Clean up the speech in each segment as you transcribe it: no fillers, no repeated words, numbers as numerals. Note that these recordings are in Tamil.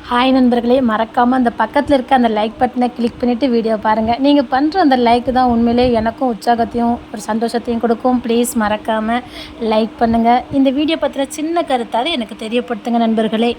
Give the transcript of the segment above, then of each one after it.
ஹாய் நண்பர்களே, மறக்காமல் அந்த பக்கத்தில் இருக்க அந்த லைக் பட்டனை கிளிக் பண்ணிவிட்டு வீடியோ பாருங்கள். நீங்கள் பண்ணுற அந்த லைக் தான் உண்மையிலே எனக்கும் உற்சாகத்தையும் ஒரு சந்தோஷத்தையும் கொடுக்கும். ப்ளீஸ் மறக்காமல் லைக் பண்ணுங்கள். இந்த வீடியோ பற்றின சின்ன கருத்தாவது எனக்கு தெரியப்படுத்துங்க நண்பர்களே.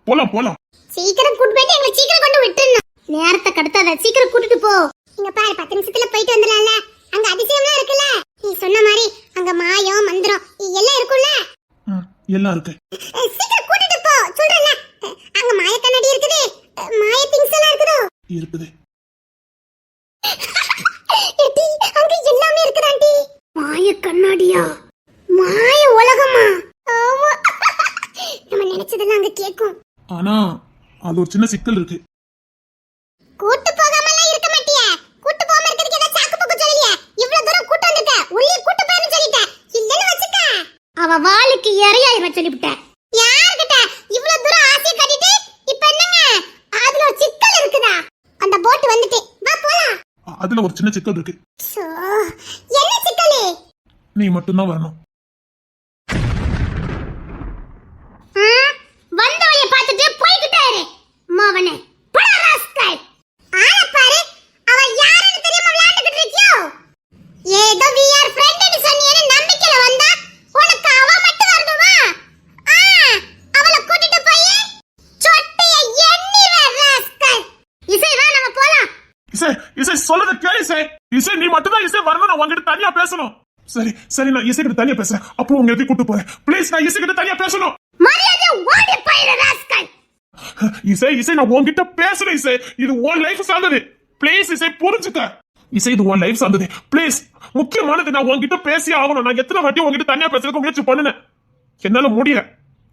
போலாம் போலாம். சீக்கிரம் கூட்டி போயிட்டு எங்களை சீக்கிரம் கொண்டு விட்டுறணும். நேரத்தை கடத்தாத, சீக்கிரம் கூட்டிட்டு போ. இங்க பாரு, 10 நிமிஷத்துல போயிட்டு வந்துடலாம்ல. அங்க அதிசயம்லாம் இருக்குல்ல, நீ சொன்ன மாதிரி அங்க மாயம் மந்திரம் எல்லாம் இருக்கும்ல. எல்லாம் இருக்கு. சீக்கிரம் கூட்டிட்டு போ சொல்றேன்ல. அங்க மாய கண்ணாடி இருக்குது, மாய திங்ஸ் எல்லாம் இருக்குது. இருக்குது. ஏடி, அங்க எல்லாமே இருக்குது ஆண்டி. மாய கண்ணாடியா? மாய உலகமா? ஆமா. நம்ம நினைச்சதெல்லாம் அங்க கேக்கும். ஆனா அது ஒரு சின்ன சிக்கல் இருக்கு. கூட்டு போகாமலாம் இருக்க மாட்டியே. கூட்டு போகாம இருக்கிறதுக்கு ஏதாவது சாக்கு போக்கு சொல்லலையே. இவ்வளவு தூரம் கூட்டு வந்துட்ட, உள்ளே கூட்டு போறேன்னு சொல்லிட்டேன். இல்லன்னு வச்சுக்க, அவ வாளுக்கு இறையாயிர சொல்லிவிட்டேன். யார்கிட்ட இவ்வளவு தூரம் ஆசைய காட்டிட்டு இப்ப என்னங்க அதுல ஒரு சிக்கல் இருக்குதா? அந்த போட் வந்துட்டு வா போலாம். அதுல ஒரு சின்ன சிக்கல் இருக்கு. சோ என்ன சிக்கல்? நீ மட்டும் தான் வரணும். வந்தவளைய பார்த்துட்டு போய்கிட்டே இரு மாவனே. போடா ராஸ்கல். ஆள பாரு, அவ யாருன்னு தெரியாம விளையாண்டுக்கிட்டு இருக்கியோ? ஏதோ we are friend ன்னு சொன்னியேன்னு நம்பிக்கையில வந்தா உனக்கு அவ மட்டும் வரணுமா? அவள கூட்டிட்டு போய் சொட்டைய எண்ணிவே ராஸ்கல். இசை வா, நம்ம போலாம். இசை இசை சொல்றத கேளு இசை. இசை நீ மட்டும் தான் இசை வரணும். நான் உன்கிட்ட தனியா பேசணும். சரி சரி, நான் இசை கிட்ட தனியா பேசுறேன். அப்புறம் உங்க எதுக்கு கூட்டு போறேன். ப்ளீஸ், நான் இசை கிட்ட தனியா பேசணும். மரியாதை ஓடி போயிரு ராஸ்கல். இசை இசை, நான் உன்கிட்ட பேசுறேன் இசை. இது உன் லைஃப் சார்ந்தது. ப்ளீஸ் இசை, புரிஞ்சுக்க. இசை, இது உன் லைஃப் சார்ந்தது. ப்ளீஸ், முக்கியமானது. நான் உன்கிட்ட பேசி ஆகணும். நான் எத்தனை வாட்டி உன்கிட்ட தனியா பேசுறதுக்கு முயற்சி பண்ணினேன். என்னால முடியல.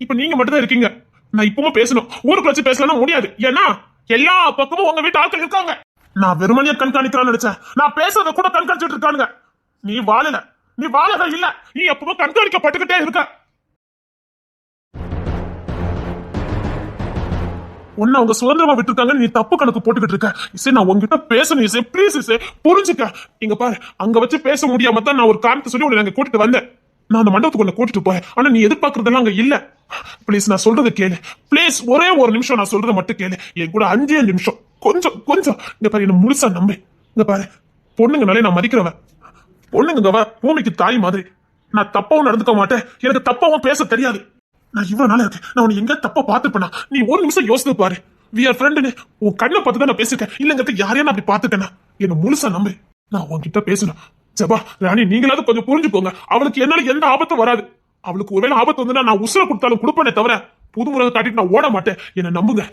இப்ப நீங்க மட்டும் தான் இருக்கீங்க. நான் இப்பவும் பேசணும். ஊருக்கு வச்சு பேசலாம் முடியாது. ஏன்னா எல்லா பக்கமும் உங்க வீட்டு ஆட்கள் இருக்காங்க. நான் வெறுமனையா கண்காணிக்கிறான்னு நினைச்சேன். நான் பேசுறத கூட கண்காணிச்சுட்டு இருக்கானுங்க. நீ வாழல. நீ வாழல இல்ல. நீ எப்பவும் கண்காணிக்கப்பட்டுக்கிட்டே இருக்க. உன்ன அவங்க சுதந்திரமா விட்டுருக்காங்க. நீ தப்பு கணக்கு போட்டுக்கிட்டு இருக்க. இசை, நான் உங்ககிட்ட பேசணும் இசை. ப்ளீஸ் இசை, புரிஞ்சுக்க. இங்க பாரு, அங்க வச்சு பேச முடியாம தான் நான் ஒரு காரணத்தை சொல்லி உன்னை அங்க கூட்டிட்டு வந்தேன். நான் அந்த மண்டபத்துக்கு உன்னை கூட்டிட்டு போறேன். ஆனா நீ எதிர்பார்க்கறதெல்லாம் அங்க இல்ல. ப்ளீஸ், நான் சொல்றதை கேளு. ப்ளீஸ், ஒரே ஒரு நிமிஷம் நான் சொல்றதை மட்டும் கேளு. என் கூட 5 நிமிஷம் கொஞ்சம் கொஞ்சம். இங்க பாரு, என்ன முழுசா நம்பு. இங்க பாரு, பொண்ணுங்கனாலே நான் மதிக்கிறவன். பொண்ணுங்க பூமிக்கு தாய் மாதிரி. நான் தப்பாவும் நடந்துக்க மாட்டேன். எனக்கு தப்பாவும் பேச தெரியாது. நான் இவ்வளவு நாளா இருக்கேன். நான் உன்னை எங்க தப்பா பாத்துப்பேனா? நீ ஒரு நிமிஷம் யோசித்து பாரு. we are friend. உன் கண்ணை பார்த்து தான் நான் பேசிருக்கேன். இல்லங்கிறது யாரையும் அப்படி பாத்துட்டேனா? என்ன முழுசா நம்பு. நான் உன்கிட்ட பேசணும். ஜபா ராணி, நீங்களாவது கொஞ்சம் புரிஞ்சுக்கோங்க. அவளுக்கு என்னால எந்த ஆபத்தும் வராது. அவளுக்கு ஒருவேளை ஆபத்து வந்து நான் உசுர கொடுத்தாலும் கொடுப்பேனே தவிர புது முறை காட்டிட்டு நான் ஓட மாட்டேன். என்ன நம்புங்க.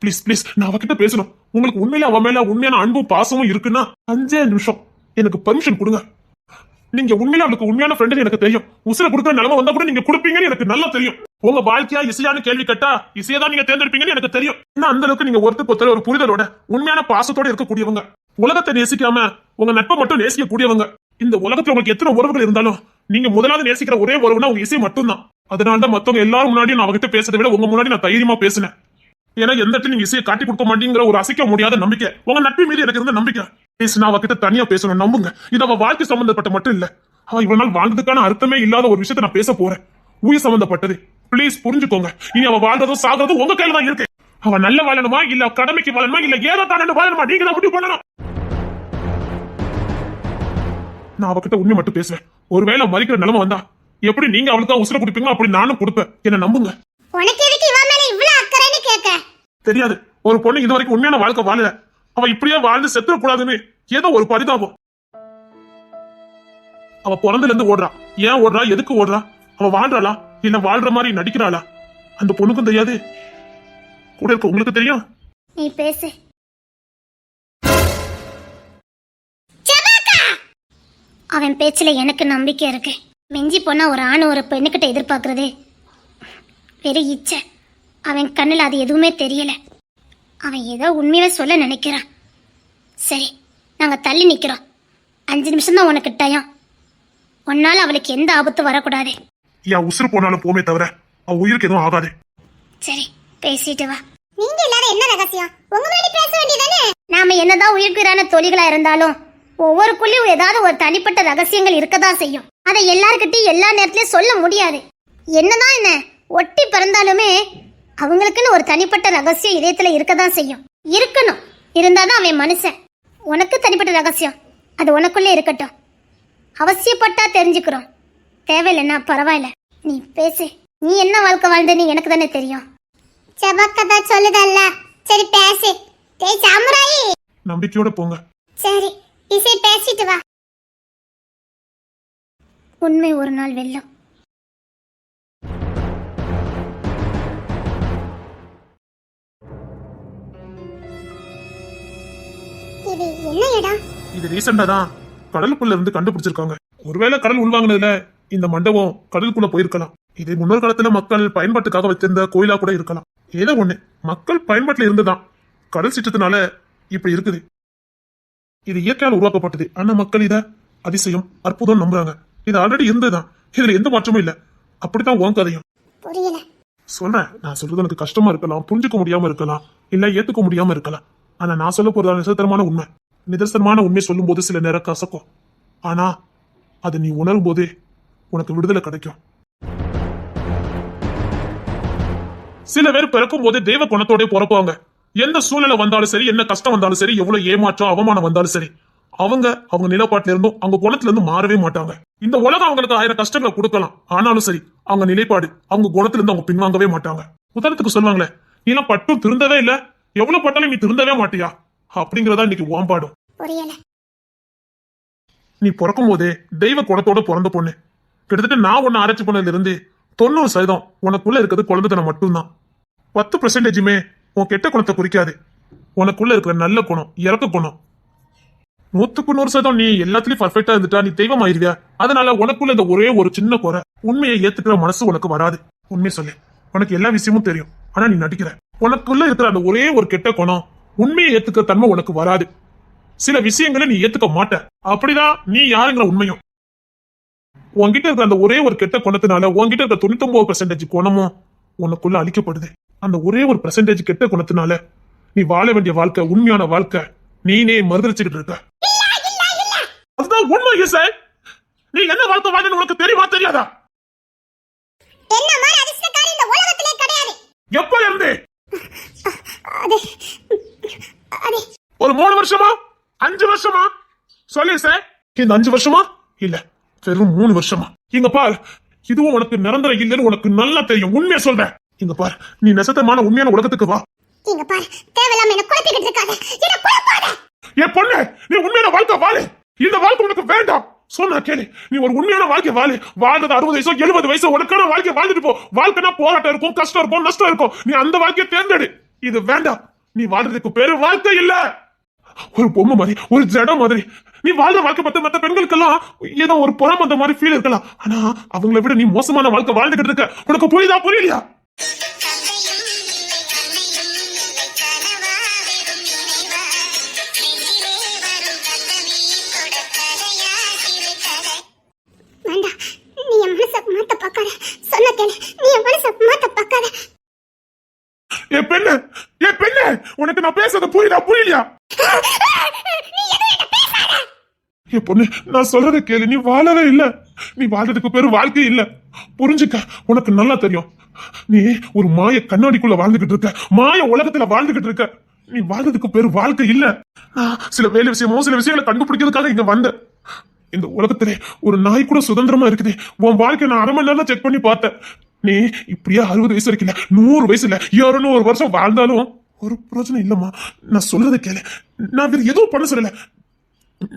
ப்ளீஸ் ப்ளீஸ், நான் அவகிட்ட பேசணும். உங்களுக்கு உண்மையில அவன் மேல உண்மையான அன்பும் பாசமும் இருக்குன்னா 5 நிமிஷம் எனக்கு பர்மிஷன் கொடுங்க. நீங்க உண்மையில அவளுக்கு உண்மையான ஃப்ரெண்ட் எனக்கு தெரியும். உசுர கொடுக்குற நிலைமை வந்தா கூட நீங்க கொடுப்பீங்கன்னு எனக்கு நல்லா தெரியும். உங்க வாழ்க்கையா இசையான்னு கேள்வி கேட்டா இசையை தான் நீங்க தேர்ந்தெடுப்பீங்கன்னு எனக்கு தெரியும். ஏன்னா அந்த அளவுக்கு நீங்க ஒருத்தர் ஒரு புரிதலோட உண்மையான பாசத்தோட இருக்கக்கூடியவங்க. உலகத்தை நேசிக்காம உங்க நட்பை மட்டும் நேசிக்க கூடியவங்க. இந்த உலகத்துல உங்களுக்கு எத்தனை உறவுகள் இருந்தாலும் நீங்க முதலாவது நேசிக்கிற ஒரே உறவுனா உங்க இசை மட்டும் தான். அதனாலதான் மத்தவங்க எல்லாரும் முன்னாடி நான் அவகிட்ட பேசுறதை விட உங்க முன்னாடி நான் தைரியமா பேசினேன். ஏன்னா எந்த இடத்துல நீங்க இசையை காட்டி கொடுக்க மாட்டீங்கிற ஒரு அசைக்க முடியாத நம்பிக்கை உங்க நட்பு மீது எனக்கு இருந்த நம்பிக்கை. நான் அவகிட்ட தனியா பேசணும், நம்புங்க. இது அவ வாழ்க்கை சம்பந்தப்பட்ட மட்டும் இல்ல. அவ இவ்வளவு நாள் வாழ்ந்ததுக்கான அர்த்தமே இல்லாத ஒரு விஷயத்த நான் பேச போறேன். உயிர் சம்பந்தப்பட்டது. ப்ளீஸ் புரிஞ்சுக்கோங்க. இனி அவ வாழ்றதும் சாகிறதும் உங்க கையில தான் இருக்கு. அவ நல்ல வாழணுமா இல்ல கடமைக்கு வாழணுமா இல்ல ஏதோ தானே வாழணுமா நீங்க தான் முடிவு பண்ணணும். நான் அவகிட்ட உண்மை மட்டும் பேசுவேன். ஒருவேளை மறிக்கிற நிலைமை வந்தா எப்படி நீங்க அவளுக்கு உசுர குடிப்பீங்களோ அப்படி நானும் கொடுப்பேன். என்ன நம்புங்க. உனக்கு எதுக்கு இவ மேல இவ்வளவு அக்கறைன்னு கேக்க? தெரியாது. ஒரு பொண்ணு இது வரைக்கும் உண்மையான வாழ்க்கை வாழல. அவ இப்படியே வாழ்ந்து செத்துற கூடாதுன்னு ஏதோ ஒரு பரிதாபம். அவ பிறந்தல இருந்து ஓடுறா. ஏன் ஓடுறா? எதுக்கு ஓடுறா? அவ வாழ்றாளா இல்ல வாழ்ற மாதிரி நடிக்கிறாளா? அந்த பொண்ணுக்கும் தெரியாது. கூட இருக்க உங்களுக்கு தெரியும். நீ பேசு. அவன் பேச்சுல எனக்கு நம்பிக்கை இருக்கு. மிஞ்சி போனா ஒரு ஆணு ஒரு பெண்ணுகிட்ட எதிர்பார்க்கறது பெரிய இச்சை. அவன் கண்ணுல அது எதுவுமே தெரியல. அவன் ஏதோ உண்மையாவே சொல்ல நினைக்கிறான். சரி, நாங்க தள்ளி நிக்கிறோம். 5 நிமிஷம் தான் உனக்கு டயம். உன்னால அவளுக்கு எந்த ஆபத்து வரக்கூடாது. என் உசுறு போனாலும் போமே தவிர அவ உயிருக்கு எதுவும் ஆகாது. சரி, பேசிட்டு வா. நீங்க எல்லாரும் என்ன ரகசியம்? உங்க முன்னாடி பேச வேண்டியதானே? நாம என்னதான் உயிர்க்குறான தொழிகளா இருந்தாலும் ஒவ்வொருக்குள்ளயும் ஏதாவது ஒரு தனிப்பட்ட ரகசியங்கள் இருக்கதான் செய்யும். அதை எல்லார்கிட்டயும் எல்லா நேரத்திலயும் சொல்ல முடியாது. என்னதான் என்ன ஒட்டி பிறந்தாலுமே அவங்களுக்குன்னு ஒரு தனிப்பட்ட ரகசியம் இதயத்துல இருக்கதான் செய்யும். இருக்கணும், இருந்தாதான் அவன் மனுஷன். உனக்கு தனிப்பட்ட ரகசியம் அது உனக்குள்ளே இருக்கட்டும். அவசியப்பட்டா தெரிஞ்சுக்கிறோம், தேவையில்லைன்னா பரவாயில்ல. நீ பேசு. நீ என்ன வாழ்க்கை வாழ்ந்தன்னு எனக்கு தானே தெரியும். செபக்கதா சொல்லுதல்ல, சரி பேசு. டேய் சாமுராயி, நம்பிக்கையோட போங்க. சரி இசை பேசிட்டு வா. உண்மை ஒரு நாள் வெல்லும். இது என்ன இடம்? இது ரீசெண்டா தான் கடலுக்குள்ள இருந்து கண்டுபிடிச்சிருக்காங்க. ஒருவேளை கடல் உள்வாங்கினதுல இந்த மண்டபம் கடலுக்குள்ள போயிருக்கலாம். இது முன்னொரு காலத்துல மக்கள் பயன்பாட்டுக்காக வச்சிருந்த கோயிலா கூட இருக்கலாம். ஏதோ ஒண்ணு மக்கள் பயன்பாட்டுல இருந்துதான் கடல் சீற்றத்தினால இப்படி இருக்குது. இது இயற்கையால் உருவாக்கப்பட்டது. ஆனா மக்கள் இத அதிசயம் அற்புதம் நம்புறாங்க. இது ஆல்ரெடி இருந்ததுதான், இதுல எந்த மாற்றமும் இல்ல. அப்படித்தான் உன் கதையும். புரியல. சொல்றேன், நான் சொல்றது எனக்கு கஷ்டமா இருக்கலாம், புரிஞ்சுக்க முடியாம இருக்கலாம், இல்ல ஏத்துக்க முடியாம இருக்கலாம். ஆனா நான் சொல்ல போறதா நிதர்சனமான உண்மை. நிதர்சனமான உண்மை சொல்லும் போது சில நேரம் கசக்கும். ஆனா அது நீ உணரும் போதே உனக்கு விடுதலை கிடைக்கும். சில பேர் பிறக்கும் போதே தெய்வ குணத்தோட பிறப்பாங்க. எந்த சூழ்நிலை வந்தாலும் சரி, என்ன கஷ்டம் வந்தாலும் சரி, எவ்வளவு ஏமாற்றம் அவமானம் வந்தாலும் சரி, அவங்க நிலைப்பாட்டில இருந்தும் அவங்க குணத்துல இருந்து மாறவே மாட்டாங்க. இந்த உலகம் அவங்களுக்கு 1000 கஷ்டங்களை கொடுக்கலாம், ஆனாலும் சரி அவங்க நிலைப்பாடு அவங்க குணத்துல இருந்து அவங்க பின்வாங்கவே மாட்டாங்க. உதாரணத்துக்கு சொல்லுவாங்களே, நீ எல்லாம் பட்டும் திருந்தவே இல்ல, எவ்வளவு பட்டாலும் நீ திருந்தவே மாட்டியா அப்படிங்கறதா இன்னைக்கு ஓம்பாடும். புரியல. நீ பிறக்கும் போதே தெய்வ குணத்தோட பிறந்த பொண்ணு. கிட்டத்தட்ட நான் ஒன்னு ஆராய்ச்சி பண்ணதுல இருந்து 90% உனக்குள்ள இருக்கிறது குழந்தைத்தனம் மட்டும்தான். 10% உன் கெட்ட குணத்தை குறிக்காது. உனக்குள்ள இருக்கிற நல்ல குணம், இறக்க குணம். 100% நீ எல்லாத்துலயும் பர்ஃபெக்டா இருந்துட்டா நீ தெய்வம் ஆயிருவியா? அதனால உனக்குள்ள இந்த ஒரே ஒரு சின்ன குறை, உண்மையை ஏத்துக்கிற மனசு உனக்கு வராது. உண்மையை சொல்லு, உனக்கு எல்லா விஷயமும் தெரியும், ஆனா நீ நடிக்கிற. உனக்குள்ள இருக்கிற அந்த ஒரே ஒரு கெட்ட குணம், உண்மையை ஏத்துக்கிற தன்மை உனக்கு வராது. சில விஷயங்களை நீ ஏத்துக்க மாட்ட. அப்படிதான் நீ யாருங்கிற உண்மையும். உன்கிட்ட இருக்கிற அந்த ஒரே ஒரு கெட்ட குணத்தினால உன்கிட்ட இருக்கிற 99% குணமும் உனக்குள்ள அழிக்கப்படுது. அந்த ஒரே ஒரு % கெட்ட குணத்தினால நீ வாழ வேண்டிய வாழ்க்கை, உண்மையான வாழ்க்கை நீனே மறுதளிச்சுக்கிட்டு இருக்க. அதுதான் உண்மை. நீ என்ன வாழ்க்கை வாழ்ந்து உனக்கு தெரியுமா தெரியாதா? என்ன மாதிரி அதிர்ஷ்டக்காரி இந்த உலகத்திலே கிடையாது. எப்ப இருந்து? அது ஒரு 3 வருஷமா, 5 வருஷமா? சொல்லு சார். இந்த 5 வருஷமா இல்ல, வெறும் 3 வருஷமா. இங்க பார், இதுவும் உனக்கு நிரந்தரம் இல்லைன்னு உனக்கு நல்லா தெரியும். உண்மையை சொல்றேன். இங்க பார், நீ நெசத்தமான உண்மையான உலகத்துக்கு வா. இங்க பாரு, தேவையில்லாம என்ன குழப்பிக்கிட்டு இருக்காத. என்ன குழப்பாத. என் பொண்ணு, நீ உண்மையான வாழ்க்கை வாழு. இந்த வாழ்க்கை உனக்கு வேண்டாம். சொன்னா கேளு. நீ ஒரு உண்மையான வாழ்க்கை வாழு. வாழ்றது 60 வயசோ 70 வயசோ உனக்கான வாழ்க்கை வாழ்ந்துட்டு போ. வாழ்க்கைனா போராட்டம் இருக்கும், கஷ்டம் இருக்கும், நஷ்டம் இருக்கும். நீ அந்த வாழ்க்கையை தேர்ந்தெடு. இது வேண்டாம். நீ வாழ்றதுக்கு பேரு வாழ்க்கை இல்ல. ஒரு பொம்மை மாதிரி, ஒரு ஜடம் மாதிரி நீ வாழ்ற வாழ்க்கை மத்த பெண்களுக்கெல்லாம் ஏதோ ஒரு புறம் அந்த மாதிரி ஃபீல் இருக்கலாம். ஆனா அவங்களை விட நீ மோசமான வாழ்க்கை வாழ்ந்துகிட்டு இருக்க. உனக்கு புரியுதா புரியலையா? உனக்கு நான் பேசுறது புரியுதா புரியலையா? என் பொண்ணு, நான் சொல்றத கேளு. நீ வாழவே இல்ல. நீ வாழ்றதுக்கு பேரு வாழ்க்கை இல்ல. புரிஞ்சுக்க, உனக்கு நல்லா தெரியும். நீ ஒரு மாய கண்ணாடிக்குள்ள வாழ்ந்துகிட்டு இருக்க, மாய உலகத்துல வாழ்ந்துகிட்டு இருக்க. நீ வாழ்றதுக்கு பேரு வாழ்க்கை இல்ல. நான் சில சில விஷயங்களை கண்டுபிடிக்கிறதுக்காக இங்க வந்தேன். இந்த உலகத்திலே ஒரு நாய் கூட சுதந்திரமா இருக்குது. உன் வாழ்க்கை நான் 1/2 மணி நேரம் செக் பண்ணி பார்த்தேன். நீ இப்படியே 60 வயசு வரைக்கும் 100 வயசு இல்ல, 200 வருஷம் வாழ்ந்தாலும் ஒரு பிரச்சனை இல்லம்மா. நான் சொல்றதை கேளு. நான் வேற எதுவும் பண்ண சொல்லல.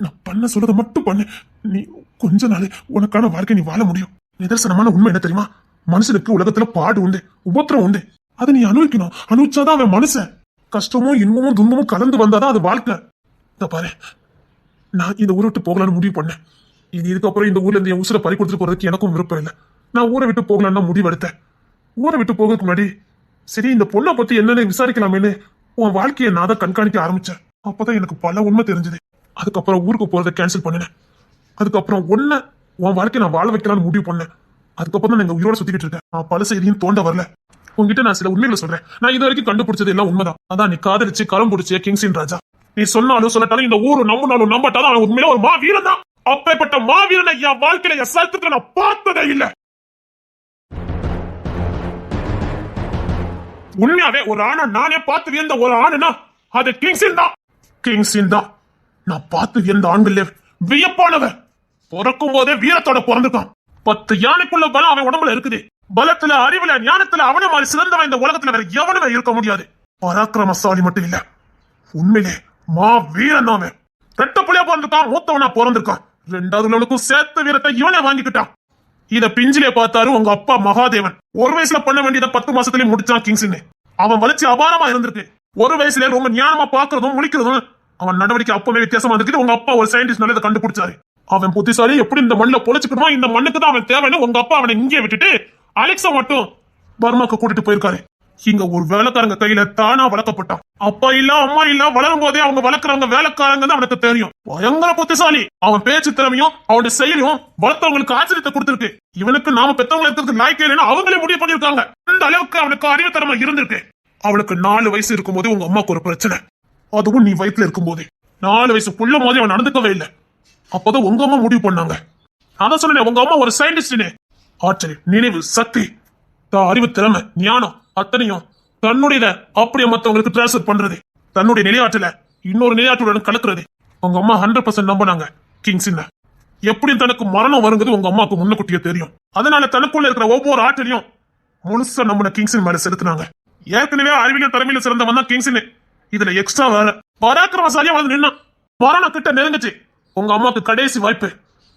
நான் பண்ண சொல்றத மட்டும் பண்ணு. நீ கொஞ்ச நாள் உனக்கான வாழ்க்கை நீ வாழ முடியும். நிதர்சனமான உண்மை என்ன தெரியுமா? மனுஷனுக்கு உலகத்துல பாடு உண்டு, உபத்திரம் உண்டு. அதை நீ அனுபவிக்கணும். அனுபவிச்சாதான் அவன் மனுஷன். கஷ்டமும் இன்பமும் துன்பமும் கலந்து வந்தாதான் அது வாழ்க்கை. இத பாரு, நான் இந்த ஊரை விட்டு போகலான்னு முடிவு பண்ணேன். இதுக்கப்புறம் இந்த ஊர்ல இருந்து என் உசுரை பறி கொடுத்துட்டு போறதுக்கு எனக்கும் விருப்பம் இல்லை. நான் ஊரை விட்டு போகலான்னு முடிவு எடுத்தேன். ஊரை விட்டு போகிறதுக்கு முன்னாடி சரி இந்த பொண்ணை பத்தி என்னன்னு விசாரிக்கலாமேன்னு உன் வாழ்க்கையை நான் தான் கண்காணிக்க ஆரம்பிச்சேன். அப்பதான் எனக்கு பல உண்மை தெரிஞ்சது. அதுக்கப்புறம் ஊருக்கு போறதை கேன்சல் பண்ணினேன். அதுக்கப்புறம் உன் வாழ்க்கையை நான் வாழ வைக்கலாம்னு முடிவு பண்ணேன். அதுக்கப்புறம் தான் நான் உயிரோட சுத்திக்கிட்டு இருக்கேன். நான் பல செய்தியும் தோண்ட வரல. உங்ககிட்ட நான் சில உண்மைகளை சொல்றேன். நான் இது வரைக்கும் கண்டுபிடிச்சது எல்லாம் உண்மைதான். அதான் நீ காதலிச்சு களம் பிடிச்ச கிங்ஸின் ராஜா. நீ சொன்னாலும் சொல்லட்டாலும் இந்த ஊரு நம்பினாலும் நம்பட்டாலும் அவன் உண்மையில ஒரு மாவீரன் தான். அப்பேற்பட்ட மாவீரனை என் வாழ்க்கையில என் சரித்திரத்துல நான் பார்த்ததே இல்ல. உண்மையாவே ஒரு ஆணை நானே பார்த்து வியந்த ஒரு ஆணுனா அது கிங்ஸின் தான். கிங்ஸின் தான் நான் பார்த்து வியந்த ஆண்கள் வியப்பானவன். பிறக்கும் போதே வீரத்தோட பிறந்திருக்கான். 10 யானைக்குள்ள பலம் அவன் உடம்புல இருக்குது. பலத்துல அறிவுல ஞானத்துல அவனை மாதிரி சிறந்தவன் இந்த உலகத்துல வேற எவனுமே இருக்க முடியாது. பராக்கிரமசாலி மட்டும் இல்ல, உண்மையிலே மா வீரன் அவன். ரெட்ட புள்ளையா பிறந்திருக்கான், மூத்தவனா பிறந்திருக்கான். 2வது உள்ளவனுக்கும் சேர்த்து வீரத்தை இவனே வாங்கிக்கிட்டான். இத பிஞ்சிலே பார்த்தாரு உங்க அப்பா மகாதேவன். ஒரு வயசுல பண்ண வேண்டியதை 10 மாசத்துலயே முடிச்சான் கிங்ஸ்ன்னு. அவன் வளர்ச்சி அபாரமா இருந்திருக்கு. ஒரு வயசுல ரொம்ப ஞானமா பாக்குறதும் முழிக்கிறதும் அவன் நடவடிக்கை அப்பவே வித்தியாசமா இருக்கு. உங்க அப்பா ஒரு சயின்டிஸ்ட் நல்லதை கண்டுபிடிச்சாரு. அவன் புத்திசாலி, எப்படி இந்த மண்ணில் பொழைச்சுக்கணுமோ இந்த மண்ணுக்கு தான் அவன் தேவைன்னு உங்க அப்பா அவனை இங்கே விட்டுட்டு அலெக்ஸா மட்டும் பர்மாக்கு கூட்டிட்டு போயிருக்காரு. இங்க ஒரு வேலைக்காரங்க கையில தானா வளர்க்கப்பட்டான். அப்பா இல்ல அம்மா இல்ல, வளரும் போதே அவங்க வளர்க்குறவங்க வேலைக்காரங்க தான் அவனுக்கு தெரியும். பயங்கர புத்திசாலி. அவன் பேச்சு திறமையும் அவனுடைய செயலும் வளர்த்தவங்களுக்கு ஆச்சரியத்தை கொடுத்திருக்கு. இவனுக்கு நாம பெத்தவங்களை இருக்கிறது லாய்க்கே இல்லைன்னு அவங்களே முடிவு பண்ணிருக்காங்க. அந்த அளவுக்கு அவனுக்கு அறிவு திறமை இருந்திருக்கு. அவனுக்கு 4 வயசு இருக்கும் போதே உங்க அம்மாவுக்கு ஒரு பிரச்சனை. அதுவும் நீ வயிற்றுல இருக்கும் போது 4 வயசு புள்ள போதே அவன் நடந்துக்கவே இல்லை. அப்போதான் உங்க அம்மா முடிவு பண்ணாங்க. அதான் சொன்னேன், உங்க அம்மா ஒரு சயின்டிஸ்ட்னு. ஆச்சரியம், நினைவு, சக்தி, அறிவு திறமை, ஞானம் அத்தனையும் தன்னுடைய அப்படியே மத்தவங்களுக்கு டிரான்ஸ்பர் பண்றது, தன்னுடைய நிலையாற்றல இன்னொரு நிலையாற்றுடன் கலக்குறது. உங்க அம்மா 100% நம்பினாங்க கிங்ஸ்ல. எப்படியும் தனக்கு மரணம் வருங்கிறது உங்க அம்மாவுக்கு முன்னக்கூட்டியே தெரியும். அதனால தனக்குள்ள இருக்கிற ஒவ்வொரு ஆற்றலையும் முழுசா நம்பின கிங்ஸின் மேல செலுத்தினாங்க. ஏற்கனவே அறிவியல் திறமையில சிறந்தவன் தான் கிங்ஸ்னு. இதுல எக்ஸ்ட்ரா வேற பராக்கிரமசாலியா வந்து நின்னான். மரணம் கிட்ட நெருங்குச்சு. உங்க அம்மாவுக்கு கடைசி வாய்ப்பு.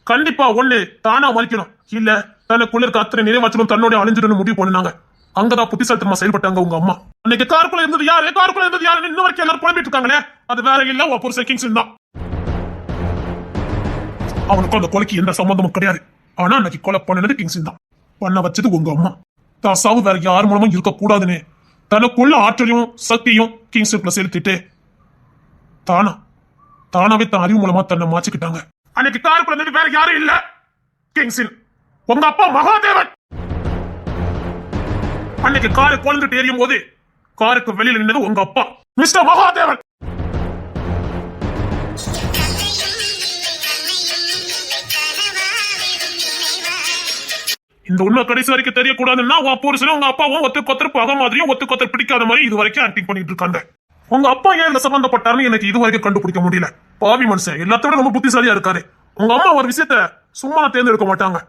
கண்டிப்பா ஒண்ணு தானா மறிக்கணும், இல்ல தனக்குள்ள இருக்க அத்தனை நிறைவாற்றலும் தன்னோட அழிஞ்சிடணும் முடிவு பண்ணினாங்க. அங்கதான் புத்திசாலித்தனமா செயல்பட்டாங்க உங்க அம்மா. அன்னைக்கு காருக்குள்ள இருந்தது யாரு, காருக்குள்ள இருந்தது யாரு இன்ன வரைக்கும் எல்லாரும் புலம்பிட்டு இருக்காங்களே, அது வேற இல்ல உன் புருஷன் கிங்ஸின் தான். அவனுக்கு அந்த கொலைக்கு எந்த சம்பந்தமும் கிடையாது. ஆனா அன்னைக்கு கொலை பண்ணது கிங்ஸின் தான். பண்ண வச்சது உங்க அம்மா. தான் சாவு வேற யார் மூலமும் இருக்க கூடாதுன்னு தனக்குள்ள ஆற்றலையும் சக்தியும் கிங்ஸ்ல செலுத்திட்டு தானாவே தான் அறிவு மூலமா தன்னை மாச்சிக்கிட்டாங்க. அன்னைக்கு காருக்குள்ள இருந்தது வேற யாரும் இல்ல, கிங்ஸின் உங்க அப்பா மகாதேவன். அன்னைக்கு காரை கொழுந்துட்டு எரியும் போது காருக்கு வெளியில நின்னது உங்க அப்பா மிஸ்டர் மகாதேவன். இந்த உண்மை கடைசி வரைக்கும் தெரியக்கூடாதுன்னா உன் புருஷனும் உங்க அப்பாவும் ஒத்துக்கொத்தர் பக மாதிரியும் ஒத்துக்கொத்தர் பிடிக்காத மாதிரி இது வரைக்கும் ஆக்டிங் பண்ணிட்டு இருக்காங்க. உங்க அப்பா ஏன் இதுல சம்பந்தப்பட்டாருன்னு எனக்கு இது வரைக்கும் கண்டுபிடிக்க முடியல. பாவி மனுஷன் எல்லாத்தோட ரொம்ப புத்திசாலியா இருக்காரு. உங்க அம்மா ஒரு விஷயத்த சும்மா தேர்ந்தெடுக்க மாட்டாங்க.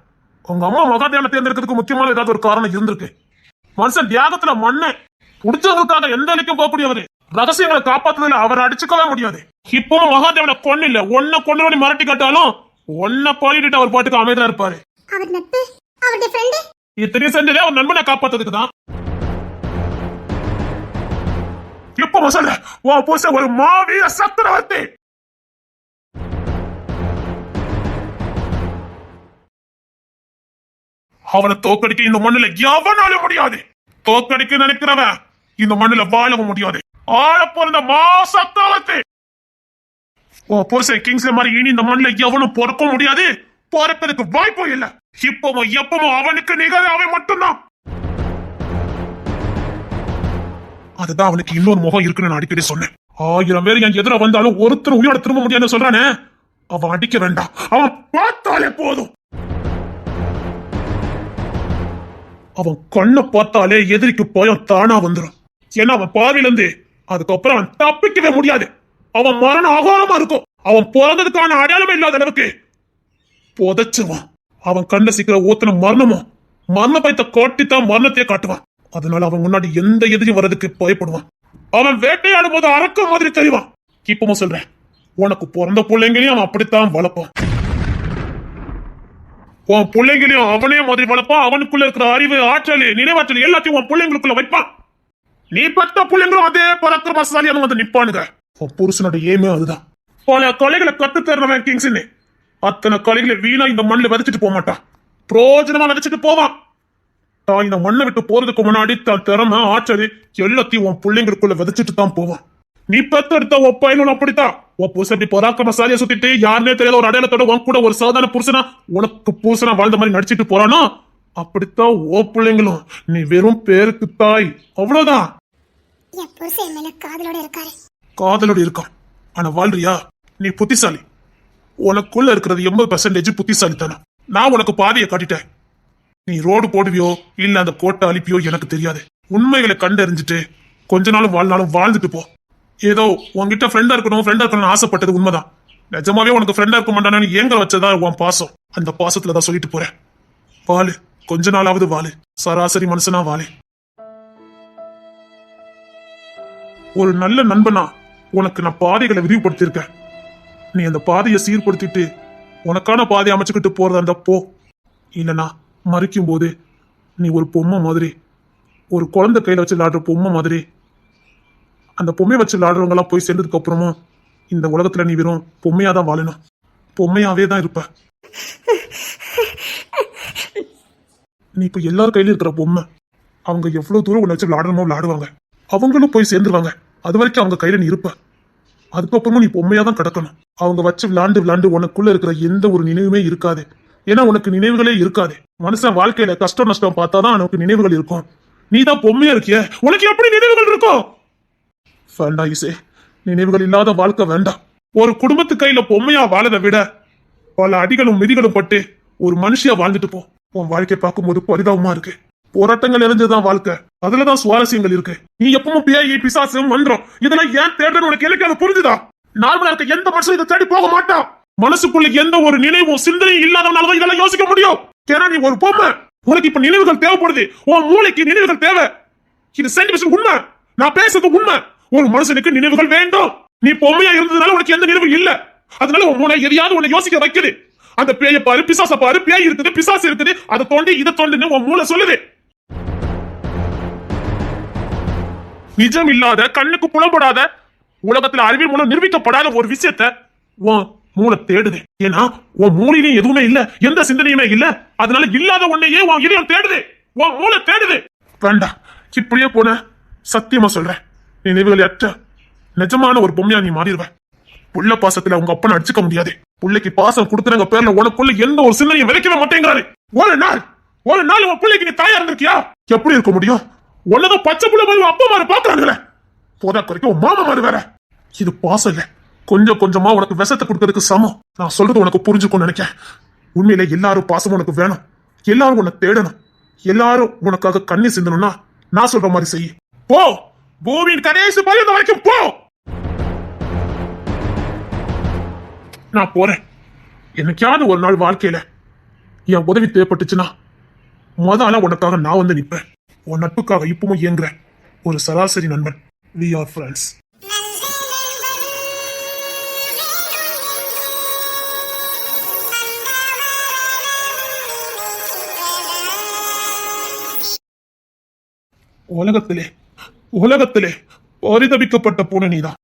உங்க அம்மா மகாதேவனை தேர்ந்தெடுக்கிறதுக்கு முக்கியமான ஏதாவது ஒரு காரணம் இருந்திருக்கு. மனுஷன் தியாகத்துல மண்ணை புடிச்சவங்களுக்காக எந்த அழிக்கும் போகக்கூடியவரு. ரகசியங்களை காப்பாத்துறதுல அவரை அடிச்சுக்கவே முடியாது. இப்பவும் மகாதேவனை கொண்டு இல்ல ஒன்ன கொண்டு மிரட்டி காட்டாலும் ஒன்ன பாடிட்டு அவர் பாட்டுக்கு அமைதியா இருப்பாரு. அவர் நட்பு, அவருடைய ஃப்ரெண்ட் இத்தனையும் செஞ்சதே அவர் நண்பனை காப்பாத்துறதுக்கு தான். இப்ப மசால உன் புருஷன் ஒரு மாவீர சக்கரவர்த்தி. அவனை தோக்கடிக்க இந்த மண்ணுல எவனாலும் முடியாது. தோக்கடிக்க நினைக்கிறவன் இந்த மண்ணுல வாழவும் முடியாது. ஆள பிறந்த மா சக்கரவர்த்தி உன் புருஷன் கிங்ஸ்ல மாதிரி இனி இந்த மண்ணுல எவனும் பிறக்க முடியாது, பிறக்கிறதுக்கு வாய்ப்பும் இல்ல. இப்பவும் எப்பவும் அவனுக்கு நிகழ் அவன் மட்டும்தான். அதுதான் அவனுக்கு இன்னொரு முகம் இருக்குன்னு நான் அடிக்கடி சொன்னேன். 1000 பேர் என் எதிர வந்தாலும் ஒருத்தர் உயிரோட திரும்ப முடியாதுன்னு சொல்றானே, அவன் அடிக்க வேண்டாம், அவன் பார்த்தாலே போதும். அவன் கண்ணை பார்த்தாலே எதிரிக்கு பயம் தானா வந்துடும். ஏன்னா அவன் பார்வையில இருந்து அதுக்கப்புறம் அவன் தப்பிக்கவே முடியாது. அவன் மரணம் அகோரமா இருக்கும். அவன் பிறந்ததுக்கான அடையாளமே இல்லாத அளவுக்கு புதைச்சிருவான். அவன் கண்ண சீக்கிரம் ஊத்தின மரணமும் மரண பயத்தை காட்டித்தான் மரணத்தையே காட்டுவான். அதனால அவன் முன்னாடி எந்த எதிரியும் வர்றதுக்கு பயப்படுவான். அவன் வேட்டையாடும் போது அரக்க மாதிரி தெரிவான். இப்பவும் சொல்றேன், உனக்கு பிறந்த பிள்ளைங்களையும் அவன் அப்படித்தான் வளர்ப்பான். உன் பிள்ளைங்களையும் அவனே மாதிரி வளர்ப்பான். அவனுக்குள்ள இருக்கிற அறிவு, ஆற்றல், நினைவாற்றல் எல்லாத்தையும் உன் பிள்ளைங்களுக்குள்ள வைப்பான். நீ பெற்ற பிள்ளைங்களும் அதே பராக்கிரமசாலியான வந்து நிப்பானுங்க. உன் புருஷனோட ஏமே அதுதான். பல கலைகளை கத்து தர்றவன் கிங்ஸ்ன்னு அத்தனை கலைகளை வீணா இந்த மண்ணில் விதைச்சிட்டு போக மாட்டான். பிரோஜனமா விதைச்சிட்டு போவான். தான் இந்த மண்ணை விட்டு போறதுக்கு முன்னாடி தான் திறமை, ஆற்றல் எல்லாத்தையும் உன் பிள்ளைங்களுக்குள்ள விதைச்சிட்டு தான் போவான். நீ பெத்தெடுத்த ஒப்பாயினும் அப்படித்தான். உன் புருஷன் பராக்கிரமசாலியா சுத்திட்டு யாருன்னே தெரியாத ஒரு அடையாளத்தோட உன் கூட ஒரு சாதாரண புருஷனா உனக்கு புருஷனா வாழ்ந்த மாதிரி நடிச்சிட்டு போறானோ அப்படித்தான் ஓ பிள்ளைங்களும். நீ வெறும் பேருக்கு தாய், அவ்வளவுதான். என் புருஷன் மேல காதலோட இருக்காரு. காதலோட இருக்கான். ஆனா வாழ்றியா? நீ புத்திசாலி. உனக்குள்ள இருக்கிறது 80% புத்திசாலித்தனம். நான் உனக்கு பாதையை காட்டிட்டேன். நீ ரோடு போடுவியோ இல்ல அந்த கோட்டை அழிப்பியோ எனக்கு தெரியாது. உண்மைகளை கண்டறிஞ்சிட்டு கொஞ்ச நாளும் வாழ்நாளும் வாழ்ந்துட்டு போ. ஏதோ உன்கிட்ட ஃப்ரெண்டா இருக்கணும்னு ஆசைப்பட்டது உண்மைதான். நிஜமாவே உனக்கு ஃப்ரெண்டா இருக்க மாட்டானு ஏங்க வச்சதா உன் பாசம். அந்த பாசத்துலதான் சொல்லிட்டு போறேன். வாழு, கொஞ்ச நாளாவது வாழு, சராசரி மனுஷனா வாழு. ஒரு நல்ல நண்பனா உனக்கு நான் பாதைகளை விரிவுபடுத்தியிருக்கேன். நீ அந்த பாதையை சீர்படுத்திட்டு உனக்கான பாதையை அமைச்சுக்கிட்டு போறதா இருந்தா போ. இல்லைனா மறிக்கும் போது நீ ஒரு பொம்மை மாதிரி, ஒரு குழந்தை கையில வச்சு விளாடுற பொம்மை மாதிரி, அந்த பொம்மையை வச்சு விளாடுறவங்க எல்லாம் போய் சேர்ந்ததுக்கு அப்புறமும் இந்த உலகத்துல நீ வெறும் பொம்மையா தான் வாழணும். பொம்மையாவே தான் இருப்ப. நீ இப்ப எல்லார் கையிலும் இருக்கிற பொம்மை. அவங்க எவ்வளவு தூரம் உன்னை வச்சு விளாடணுமோ விளாடுவாங்க. அவங்களும் போய் சேர்ந்துருவாங்க. அது வரைக்கும் அவங்க கையில நீ இருப்ப. அதுக்கப்புறமும் நீ பொம்மையா தான் கிடக்கணும். அவங்க வச்சு விளாண்டு உனக்குள்ள இருக்கிற எந்த ஒரு நினைவுமே இருக்காது. ஏன்னா உனக்கு நினைவுகளே இருக்காது. மனுஷன் வாழ்க்கையில கஷ்டம் நஷ்டம் பார்த்தாதான் உனக்கு நினைவுகள் இருக்கும். நீ தான் பொம்மையா இருக்கிய, உனக்கு எப்படி நினைவுகள் இருக்கும்? வேண்டாம் இசை, நினைவுகள் இல்லாத வாழ்க்கை வேண்டாம். ஒரு குடும்பத்து கையில பொம்மையா வாழதை விட பல அடிகளும் மிதிகளும் பட்டு ஒரு மனுஷியா வாழ்ந்துட்டு போ. உன் வாழ்க்கை பார்க்கும்போது பரிதாபமா இருக்கு. போராட்டங்கள் நிறைஞ்சதுதான் வாழ்க்கை. அதுலதான் சுவாரஸ்யங்கள் இருக்கு. நீ எப்பவும் பேய் பிசாசு மந்திரம் இதெல்லாம் ஏன் தேடுறன்னு உனக்கு எனக்கு புரிஞ்சுதா? நார்மலா இருக்க எந்த மனுஷன் இதை தேடி போக மாட்டான். மனசுக்குள்ள எந்த ஒரு நினைவும் சிந்தனையும் இல்லாதவனாலதான் இதெல்லாம் யோசிக்க முடியும். ஏன்னா நீ ஒரு பொம்மை. உனக்கு இப்ப நினைவுகள் தேவைப்படுது. உன் மூளைக்கு நினைவுகள் தேவை. இது சென்டிமென்ட் உண்மை. நான் பேசுறது உண்மை. ஒரு மனுஷனுக்கு நினைவுகள் வேண்டும். நீ பொம்மையா இருந்ததுனால உனக்கு எந்த நினைவு இல்ல. அதனால உன் மூளை எதையாவது உன்னை யோசிக்க வைக்குது. அந்த பேயை பாரு, பிசாச பாரு, பேய் இருக்குது, பிசாசு இருக்குது, அதை தோண்டி இதை தோண்டுன்னு உன் மூளை சொல்லுது. நிஜம் இல்லாத, கண்ணுக்கு புலப்படாத, உலகத்துல அறிவியல் மூலம் நிரூபிக்கப்படாத ஒரு விஷயத்த உன் மூளை தேடுது. ஏன்னா உன் மூளையிலும் எதுவுமே இல்ல, எந்த சிந்தனையுமே இல்ல. அதனால இல்லாத ஒன்னையே உன் இதயம் தேடுது, உன் மூளை தேடுது. வேண்டாம், இப்படியே போன சத்தியமா சொல்றேன், நினைவுகள் அற்ற நிஜமான ஒரு பொம்மையா நீ மாறிடுவ. புள்ள பாசத்துல உங்க அப்பனை அடிச்சுக்க முடியாது. பிள்ளைக்கு பாசம் கொடுத்துறங்க பேர்ல உனக்குள்ள எந்த ஒரு சிந்தனையும் விளைக்கவே மாட்டேங்கிறாரு. ஒரு நாள் உன் பிள்ளைக்கு நீ தாயா இருந்திருக்கியா? எப்படி இருக்க முடியும்? உன்னதான் பச்சை புள்ள மாதிரி அப்பா மாதிரி பாக்குறாங்களே. போதா குறைக்க உன் மாமா மாதிரி வேற. இது பாசம் இல்ல, கொஞ்சம் கொஞ்சமா உனக்கு விஷத்தை கொடுக்கறதுக்கு சமம். நான் சொல்றது உனக்கு புரிஞ்சுக்கணும்னு நினைக்கிறேன். உண்மையில எல்லாரும் பாசமும் உனக்கு வேணும். எல்லாரும் உன்னை தேடணும். எல்லாரும் உனக்காக கண்ணி சிந்தணும்னா நான் சொல்ற மாதிரி செய்ய. போ, பூமியின் கடைசி பரியந்த வரைக்கும் போ. நான் போறேன். என்னைக்காவது ஒரு நாள் வாழ்க்கையில என் உதவி தேவைப்பட்டுச்சுன்னா முதல்ல உனக்காக நான் வந்து நிற்பேன். உன் நட்புக்காக இப்பவும் இயங்குறேன். ஒரு சராசரி நண்பன். We are friends. உலகத்திலே பரிதபிக்கப்பட்ட பூனை நீதான்.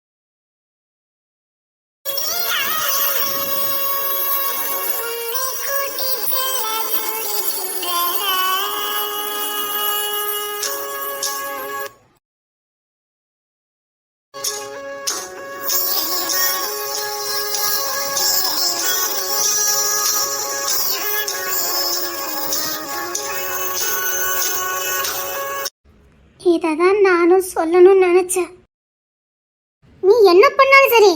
இததான் நானும் சொல்லணும்னு நினைச்சேன். நீ என்ன பண்ணாலும் சரி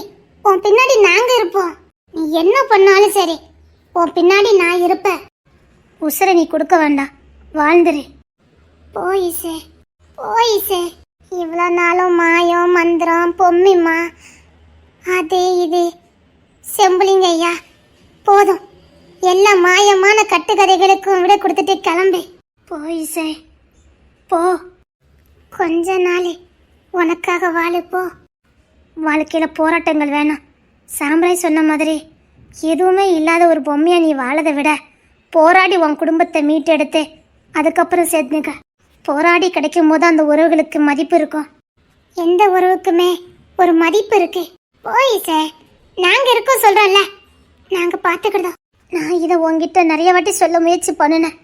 உன் பின்னாடி நாங்க இருப்போம். நீ என்ன பண்ணாலும் சரி உன் பின்னாடி நான் இருப்பேன். உசுரை நீ கொடுக்க வேண்டாம், வாழ்ந்துரு. போயிசே போயிசே. இவ்வளோ நாளும் மாயம் மந்திரம் பொம்மிம்மா அது இது செம்புலிங்க ஐயா போதும். எல்லா மாயமான கட்டுக்கதைகளுக்கும் விட கொடுத்துட்டு கிளம்பு. போயிசே போ. கொஞ்ச நாள் உனக்காக வாழு போ. வாழ்க்கையில் போராட்டங்கள் வேணாம். சாம்பராய் சொன்ன மாதிரி எதுவுமே இல்லாத ஒரு பொம்மையை நீ வாழதை விட போராடி உன் குடும்பத்தை மீட்டெடுத்து அதுக்கப்புறம் சேர்த்துக்க. போராடி கிடைக்கும் போது அந்த உறவுகளுக்கு மதிப்பு இருக்கும். எந்த உறவுக்குமே ஒரு மதிப்பு இருக்கு. போய் சார், நாங்கள் இருக்கோம் சொல்கிறோம்ல, நாங்கள் பார்த்துக்கிட்டோம். நான் இதை உங்ககிட்ட நிறைய வாட்டி சொல்ல முயற்சி பண்ணினேன்.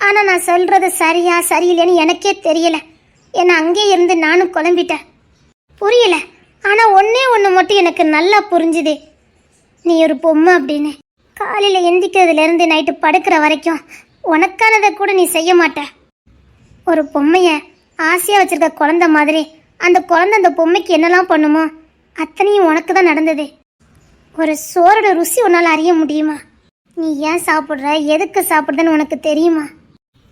ஆனால் நான் சொல்கிறது சரியா சரியில்லைன்னு எனக்கே தெரியல. ஏன்னா அங்கே இருந்து நானும் குழம்பிட்டேன், புரியல. ஆனால் ஒன்று மட்டும் எனக்கு நல்லா புரிஞ்சுது, நீ ஒரு பொம்மை அப்படின்னு. காலையில் எந்திக்கிறதுலேருந்து நைட்டு படுக்கிற வரைக்கும் உனக்கானதை கூட நீ செய்ய மாட்ட. ஒரு பொம்மையை ஆசையாக வச்சுருக்க குழந்தை மாதிரி அந்த குழந்தை அந்த பொம்மைக்கு என்னெல்லாம் பண்ணுமோ அத்தனையும் உனக்கு தான் நடந்தது. ஒரு சோரோட ருசி உன்னால் அறிய முடியுமா? நீ ஏன் சாப்பிட்ற, எதுக்கு சாப்பிட்றன்னு உனக்கு தெரியுமா?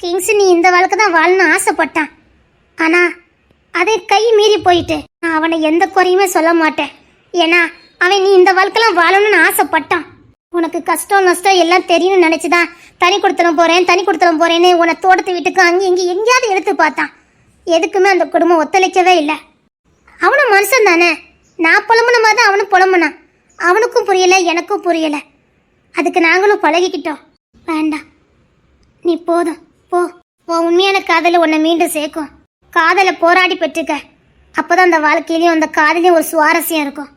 கிங்ஸ் நீ இந்த வாழ்க்கை தான் வாழணும்னு ஆசைப்பட்டான். ஆனால் அதை கை மீறி போயிட்டு நான் அவனை எந்த குறையுமே சொல்ல மாட்டேன். ஏன்னா அவன் நீ இந்த வாழ்க்கைலாம் வாழணும்னு ஆசைப்பட்டான். உனக்கு கஷ்டம் நஷ்டம் எல்லாம் தெரியும்னு நினச்சிதான் தனி கொடுத்துட போறேன்னு உன்னை தோட்டத்து வீட்டுக்கு அங்கேயும் எங்கேயாவது எடுத்து பார்த்தான். எதுக்குமே அந்த குடும்பம் ஒத்துழைக்கவே இல்லை. அவனும் மனுஷன் தானே, நான் புலம்புன மாதிரி தான் அவனும் புலம்புனான். அவனுக்கும் புரியலை, எனக்கும் புரியலை. அதுக்கு நாங்களும் பழகிக்கிட்டோம். வேண்டாம், நீ போதும் போ. உன் உண்மையான காதலை உன்னை மீண்டும் சேர்க்கும். காதலை போராடி பெற்றுக்க. அப்போதான் அந்த வாழ்க்கையிலையும் அந்த காதலையும் ஒரு சுவாரஸ்யம் இருக்கும்.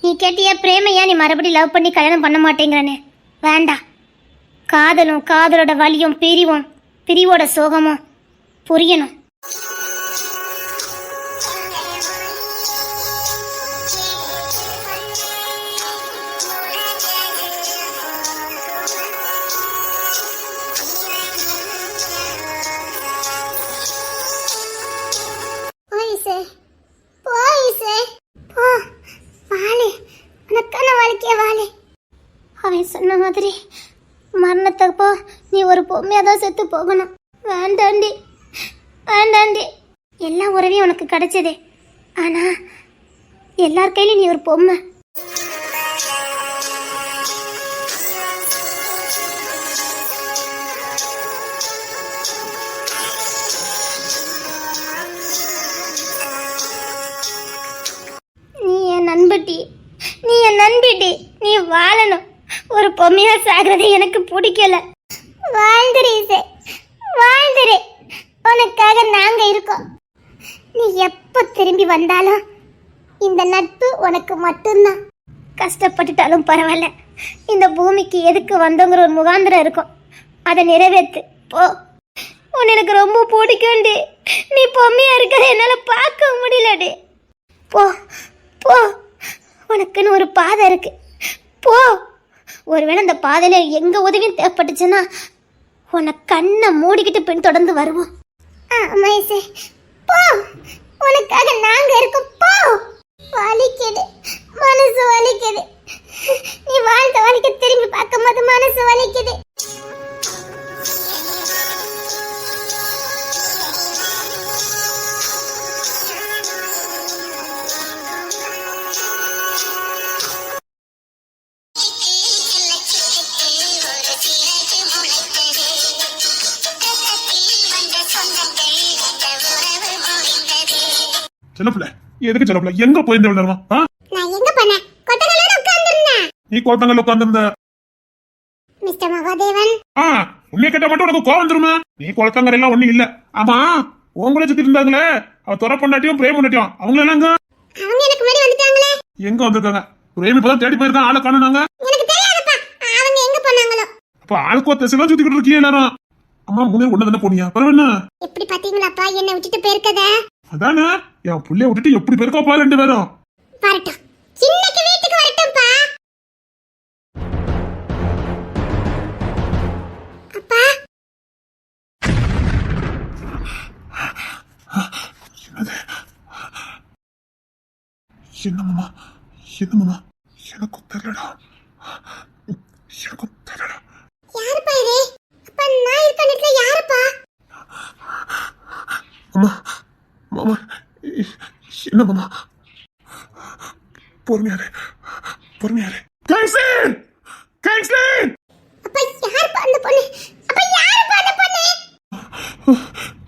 நீ கேட்டிய பிரேமையா நீ மறுபடியும் லவ் பண்ணி கல்யாணம் பண்ண மாட்டேங்கிறனே, வேண்டாம். காதலும் காதலோட வலியும் பிரிவோட சோகமும் புரியணும். அவன் சொன்ன மாதிரி மரணத்தப்போ நீ ஒரு பொம்மையாக தான் செத்து போகணும். வேண்டாண்டி. எல்லா உறவையும் உனக்கு கிடைச்சது. ஆனா எல்லார் கையிலும் நீ ஒரு பொம்மை. நீ என் நண்பிட்டி. நீ வாழணும். ஒரு பொம்மையா சாகிறது எனக்கு பிடிக்கல. வாழ்ந்துரு. உனக்காக நாங்க இருக்கோம். நீ எப்ப திரும்பி வந்தாலும் இந்த நட்பு உனக்கு மட்டும்தான். கஷ்டப்பட்டுட்டாலும் பரவாயில்ல, இந்த பூமிக்கு எதுக்கு வந்தோங்கிற ஒரு முகாந்திரம் இருக்கும். அதை நிறைவேற்று போ. உன் எனக்கு ரொம்ப பிடிக்கும்டி. நீ பொம்மையா இருக்கிறத என்னால பார்க்க முடியலடி. போ. உனக்குன்னு ஒரு பாதை இருக்கு, போ. ஒருவேளை அந்த பாதையில எங்க உதவியும் தேவைப்பட்டுச்சுன்னா உன்னை கண்ணை மூடிக்கிட்டு பின் தொடர்ந்து வருவோம். போ, உனக்காக நாங்க இருக்கோம். போ. வலிக்குது, மனசு வலிக்குது. நீ வாழ்ந்த வலிக்க திரும்பி பார்க்கும்போது மனசு வலிக்குது. சின்ன பிள்ளை, எதுக்கு சின்ன பிள்ளை எங்க போயிருந்த விளையாடுமா? நான் எங்க பண்ணேன்? கொட்டகல்ல உட்கார்ந்திருந்தேன். நீ கோத்தங்கல்ல உட்கார்ந்திருந்த. மிஸ்டர் மகாதேவன், உன்னை கேட்ட மட்டும் உனக்கு கோவம் வந்துருமா? நீ குளத்தங்கரை எல்லாம் ஒண்ணு இல்ல. ஆமா, உங்களே சுத்தி இருந்தாங்களே அவ துறை பொண்டாட்டியும் பிரேம் பொண்டாட்டியும், அவங்க எல்லாம் அவங்க எனக்கு முன்னாடி வந்துட்டாங்களே. எங்க வந்திருக்காங்க? பிரேம் இப்பதான் தேடி போயிருக்கான், ஆளை காணுனாங்க. எனக்கு தெரியாதுப்பா அவங்க எங்க போனாங்களோ. அப்ப ஆளுக்கோ திசைலாம் சுத்திக்கிட்டு இருக்கீங்க எல்லாரும். அம்மா முன்னே ஒண்ணு தானே போனியா? பரவாயில்ல. எப்படி பாத்தீங்களாப்பா என்ன விட்டுட்டு போயிருக்கத? அதானே என் புள்ளைய விட்டுட்டு எப்படி போயிருக்கோப்பா ரெண்டு பேரும். வரட்டும், இன்னைக்கு வீட்டுக்கு வரட்டும்பா. அப்பா என்னம்மா எனக்கும் தெரியலடா. யாருப்பா இது? அப்பா நான் இருக்க நேரத்துல யாருப்பா? அம்மா மாமா என்ன மாமா? பொறுமையாரு. கேங்ஸ்லின்! அப்பா யாருப்பா அந்த பொண்ணு? அப்பா யாருப்பா அந்த பொண்ணு?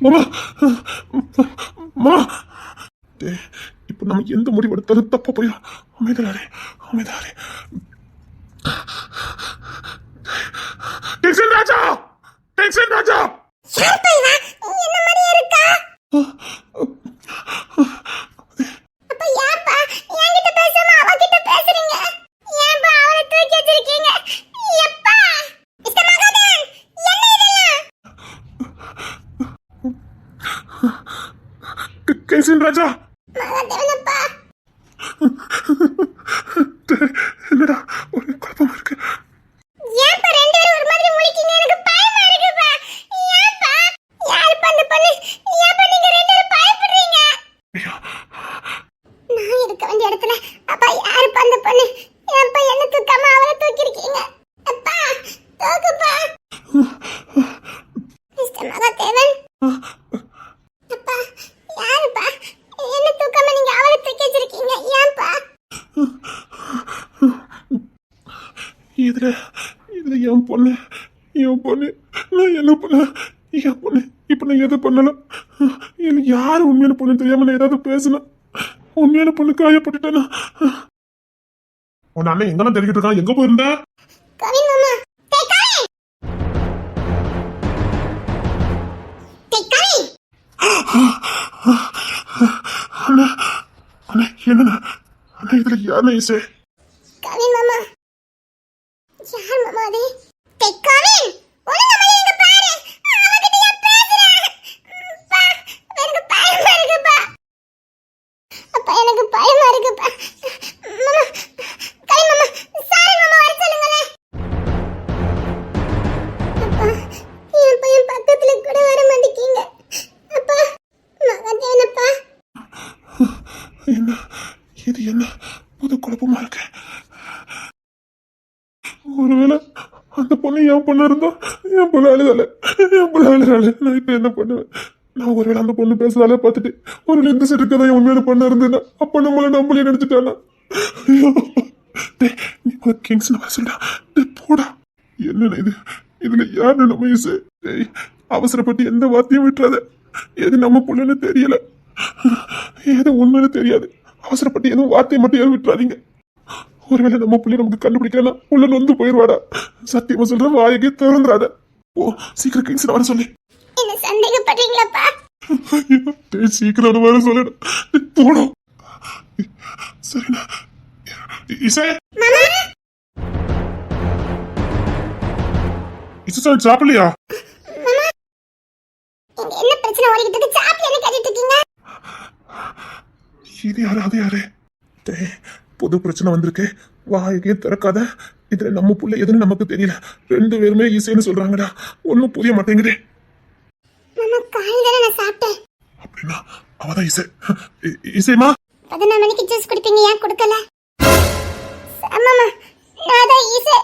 மாமா இப்ப நம்ம எந்த முடிவு எடுத்தாலும் தப்ப போயிடும். அமைதலாரே. டென்ஷன் ராஜா. யாருப்பா இவ? என்ன மாதிரியே இருக்கா? அப்பா யாருப்பா? என்கிட்ட பேசாம அவகிட்ட பேசுறீங்க? ஏன்பா அவளை தூக்கி வச்சிருக்கீங்க? எப்பா மிஸ்டர் மகாதேவன், என்ன இதெல்லாம்? கேசின் ராஜா. மகாதேவனப்பா, என்னடா ஒரு குழப்பமா இருக்கு. ஏன்பா ரெண்டு பேரும் ஒரு மாதிரி முழிக்கீங்க? எனக்கு பயமா இருக்குப்பா. ஏன்பா? யாருப்பா அந்த பொண்ணு? ஏன்பா நீங்க ரெண்டு பேரும் பயப்படுறீங்க? நான் இருக்க வேண்டிய இடத்துல அப்பா பொண்ணு ஏன்பா என்ன தூக்காம அவளை தூக்கிருக்கீங்க? அப்பா தூக்குப்பா. மிஸ்டர் மகாதேவன். அப்பா யாருப்பா என்ன தூக்காம நீங்க அவளை தூக்கி வச்சிருக்கீங்க? ஏன்பா? இதுல என் பொண்ணு நான் என்ன பண்ண? என் பொண்ணு இப்ப நான் எதை பண்ணலாம்? எனக்கு யாரு உண்மையான பொண்ணு தெரியாம நான் ஏதாவது பேசினா உண்மையான பொண்ணு காயப்பட்டுட்டேனா? உன் அண்ணன் எங்கெல்லாம் தெரிவிட்டு இருக்கான்? எங்க போயிருந்த? கவின் மாமா. டேய் கவின். டேய் கவின். அண்ணா என்ன அண்ணா இதுல யாருன்னா இசை? கவின் மாமா. யார் மாமா அது? டேய் கவின். ஒழுங்கா மணி இங்க பாரு. அவகிட்ட ஏன் பேசுற? பா எனக்கு பயமா இருக்குப்பா. அப்பா எனக்கு பயமா இருக்குப்பா. மாமா கவின் மாமா சாரி மாமா வர சொல்லுங்களே. அப்பா என் பையன் பக்கத்துல கூட வர மாட்டேங்கீங்க. அப்பா மகாதேவனப்பா. என்ன புது குழப்பமா இருக்கு. ஒருவேளை அந்த பொண்ணு என் பொண்ணு இருந்தோம், என் பொண்ணு அழுதால நான் இப்ப என்ன பண்ணுவேன்? நான் ஒருவேளை அந்த பொண்ணு பேசுறதால பார்த்துட்டு ஒரு இந்த சைடு இருக்கதான் என் உண்மையான பொண்ணு இருந்தேன்னா அப்ப நம்மள நம்மளே நினைச்சிட்டானா? நீ கிங்ஸ் வர சொல்டா. போடா. என்னன்னு இதுல யாரு நம்ம இசை? அவசரப்பட்டு எந்த வார்த்தையும் விட்டுறாத. எது நம்ம பொண்ணுன்னு தெரியல, எது உண்மைன்னு தெரியாது. அவசரப்பட்டு எதுவும் வார்த்தையை மட்டும் எதுவும் விட்டுறாதீங்க. ஒருவேளை நம்ம பிள்ளை நமக்கு கண்டுபிடிக்கலாம் உள்ள நொந்து போயிடுவாடா. சத்தியமா சொல்ற வாயகே திறந்துடாத. ஓ சீக்கிரம் கிங்ஸ் வர சொல்லு. என்ன சந்தேகப்படுறீங்களாப்பா? சீக்கிரம் வர சொல்லு. போடும். சரிண்ணா. இசை இசை சாப்பிடலையா? என்ன பிரச்சனை ஓடிக்கிட்டு இருக்கு? சாப்பிட்டு என்ன கேட்டுட்டு இருக்கீங்க? இது யாரு அது யாரு? புது பிரச்சனை வந்திருக்கு. வாயகே திறக்காத. இதுல நம்ம புள்ள எதுன்னு நமக்கு தெரியல. ரெண்டு பேருமே இசைன்னு சொல்றாங்கடா. ஒன்னும் புரிய மாட்டேங்குது. மாமா காலையில தானே நான் சாப்பிட்டேன். அப்படின்னா அவதான் இசை. இசைமா 11 மணிக்கு ஜூஸ் குடிப்பீங்க, ஏன் கொடுக்கல? மாமா நான் தான் ஈசை.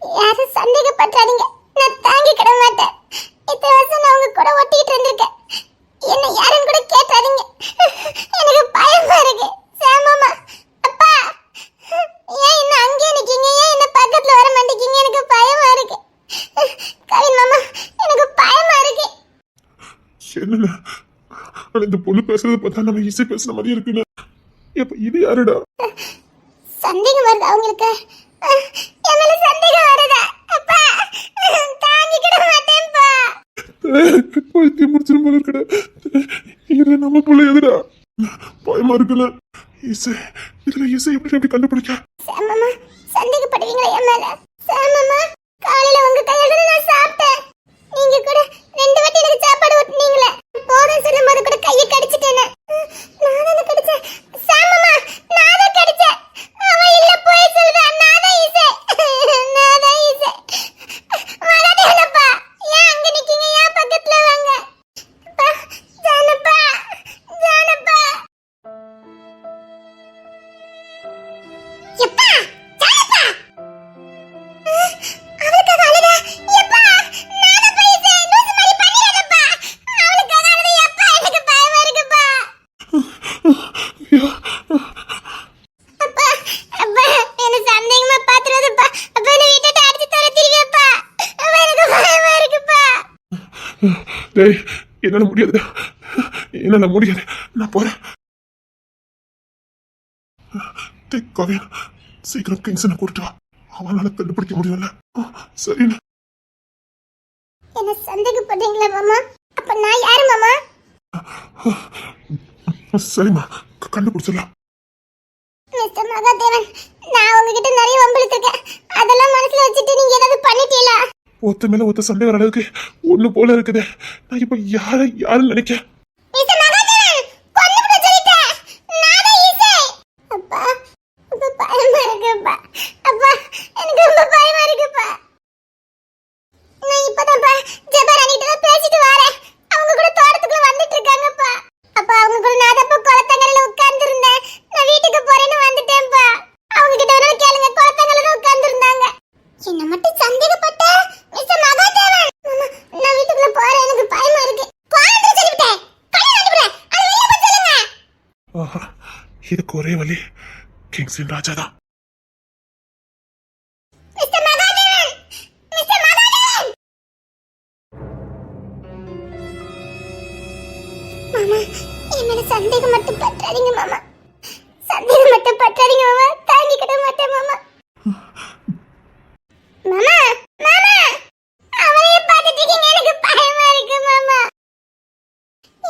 யாரும் சந்தேகப்படாதீங்க, நான் தாங்கிக்கிட மாட்டேன். இத்தனை வருஷம் நான் உங்க கூட ஒட்டிக்கிட்டு இருந்திருக்கேன். என்ன யாரும் கூட கேட்டாதீங்க, எனக்கு பயமா இருக்கு. சாமாமா அப்பா ஏன் என்ன அங்கேயே நிக்கீங்க? ஏன் என்ன பக்கத்துல வர மாட்டேங்கீங்க? எனக்கு பயமா இருக்கு. கவின் மாமா எனக்கு பயமா இருக்கு. என்னண்ணா இந்த பொண்ணு பேசுறது பார்த்தா நம்ம இசை பேசுற மாதிரி இருக்குன்னு. எப்ப இது யாருடா? சந்தேகம் வருது அவங்களுக்கு. என் மேல சந்தேகம் வருதா? அப்பா தாங்கிக்கிட மாட்டேன்ப்பா. பைத்தியம் முடிச்சிடும் போல இருக்கடா. இது நம்ம புள்ள எதுடா? பயமா இருக்குல்ல இசை. இதுல இசை எப்படி கண்டுபிடிக்க? சாமாமா சந்தேகப்படுவீங்களா என் மேல? சாமாமா காலையில உங்க கையால நான் சாப்பிட்டேன். நீங்க கூட 2 வாட்டி எனக்கு சாப்பாடு ஊட்டுனீங்களே. போதும் சொல்லும் போது கூட கையை கடிச்சிட்டேனே. நான் தானே கடிச்சேன். சாமாமா நான் தான் கடிச்சேன். அவ இல்ல போய் சொல்றா. நான் தான் ஈசை. நான் தான் ஈசை. வராதேனப்பா. ஏன் அங்க நிக்கீங்க? ஏன் பக்கத்துல வாங்க. அப்பா ஜானப்பா ஜானப்பா. எப்பா ஜானப்பா. அவளுக்காக அழுதா? எப்பா நானே போய் லூசு மாதிரி பண்ணிடாதப்பா. அவளுக்காக அழுதா? எப்பா எனக்கு பயமா இருக்குப்பா. அப்பா அப்பா என்ன சந்தேகமா பாத்துறாதப்பா. அப்பா என்ன வீட்டை அடிச்சு துரத்திடுவேப்பா. அப்பா எனக்கு பயமா இருக்குப்பா. டேய் என்னால முடியாது, என்னால முடியாது. நான் போறேன். கோவில் சீக்கிரம் கிங்ஸனை கூட்டிட்டு வா. அவனால கண்டுபிடிக்க முடியல. சரிண்ணா. என்ன சந்தேகப்படுறீங்களா மாமா? அப்ப நான் யாரு மாமா? சரிம்மா கண்டுபிடிச்சிடலாம். மிஸ்டர் மகாதேவன், நான் உங்ககிட்ட நிறைய வம்பிழுத்திருக்கேன். அதெல்லாம் மனசுல வச்சுட்டு நீங்க ஏதாவது பண்ணிட்டீங்களா? ஒத்த மேல ஒத்த சண்டை வர அளவுக்கு ஒண்ணு போல இருக்குது. நான் இப்ப யாருன்னு நினைக்க? மிஸ்டர் மகாதேவன், கொன்னுவிட சொல்லிட்டேன். நான் தான் ஈசை. அப்பா அப்பா பயமா இருக்குப்பா. அப்பா எனக்கு ரொம்ப பயமா இருக்குப்பா. நான் இப்பதான்ப்பா ஜபாராணிட்ட பேசிட்டு வரேன். அவங்க கூட தோட்டத்துக்குள்ள வந்துட்டு இருக்காங்கப்பா. அப்பா அவங்க கூட நான் தான் குளத்தங்கரையில உட்கார்ந்து இருந்தேன். நான் வீட்டுக்கு போறேன்னு வந்துட்டேன்ப்பா. அவங்க கிட்ட எனக்கு ஒரே வழி கிங்ஸின் ராஜா தான். Mister Mahadevan, mister Mahadevan. மாமா, என் மேல சந்தேகம் மட்டும் பற்றாதீங்க மாமா. சந்தேகம் மட்டும் பற்றாதீங்க மாமா. தாங்கிக்கிட மாட்டேன் மாமா. மாமா, மாமா, அவளையே பார்த்துட்டு இருக்கீங்க. எனக்கு பயமா இருக்கு மாமா.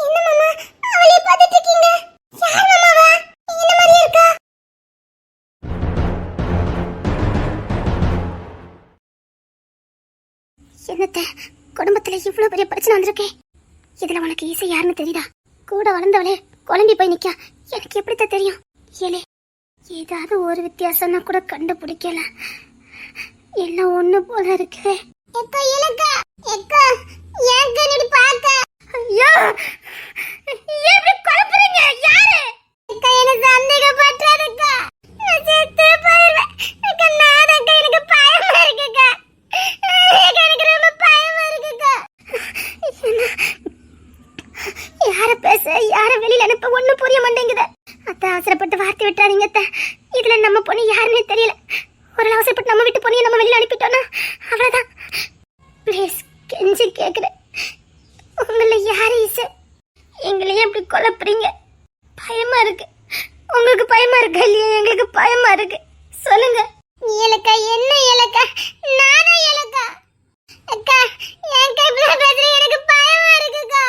என்ன மாமா, அவளையே பார்த்துட்டு இருக்கீங்க? யார் மாமாவா? என்ன மாதிரி இருக்கா? என்னத்த, குடும்பத்துல இவ்வளவு பெரிய பிரச்சனை வந்திருக்கே. இதுல உனக்கு ஈசை யாருன்னு தெரியுதா? கூட வளர்ந்தவளே குழம்பி போய் நிக்கா. எனக்கு எப்படித்தான் தெரியும்? ஏலே, ஏதாவது ஒரு வித்தியாசம்னா கூட கண்டுபிடிக்கல. எல்லாம் ஒண்ணு போல இருக்கு. எக்கா இலக்கா, எக்கா ஏங்க நீ பாக்க? ஐயோ, எப்படி குழப்பறீங்க? யாரு? எக்கா எனக்கு சந்தேகப்பட்டாருக்கா. நான் செத்து போயிடுவேன். எக்கா நாதக்கா, எனக்கு பயமா இருக்குக்கா. எனக்கு ரொம்ப பயமா இருக்குக்கா. யார பேச, யார வெளியில அனுப்ப ஒண்ணும் புரிய மாட்டேங்குது. அத்தை அவசரப்பட்டு வார்த்தை விட்டுறாதீங்க அத்தை. இதுல நம்ம பொண்ணு யாருன்னே தெரியல. ஒரு அவசரப்பட்டு நம்ம வீட்டு பொண்ணையை நம்ம வெளியில அனுப்பிட்டோம்னா அவ்வளவுதான். ப்ளீஸ் கெஞ்சி கேக்குறேன், உங்கள யாரு ஈச? எங்களையும் அப்படி குழப்புறீங்க? பயமா இருக்கு. உங்களுக்கு பயமா இருக்கா இல்லையா? எங்களுக்கு பயமா இருக்கு. சொல்லுங்க. ஏலக்கா, என்ன ஏலக்கா? நானா ஏலக்கா? அக்கா, என் கையில பேசுற எனக்கு பயமா இருக்குக்கா.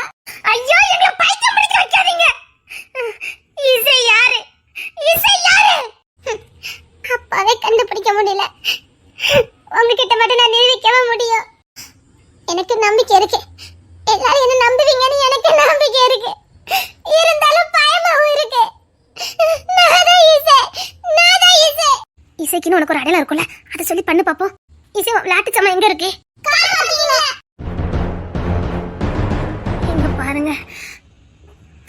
ஐயோ, எங்களை பைத்தியம் பிடிக்க வைக்காதீங்க. இசை யாரு? இசை யாரு? அப்பாவே கண்டுபிடிக்க முடியல. உங்ககிட்ட மட்டும் நான் நிரூபிக்கவே முடியும். எனக்கு நம்பிக்கை இருக்கு. எல்லாரும் என்ன நம்புவீங்கன்னு எனக்கு நம்பிக்கை இருக்கு. இருந்தாலும் பயமாவும் இருக்கு. நாதான் இசை, நாதான் இசை. இசைக்குன்னு உனக்கு ஒரு அடையாளம் இருக்கும்ல, அதை சொல்லி பண்ணு பாப்போம். இசை விளையாட்டு சமயம் எங்க இருக்கு? எங்க பாருங்க,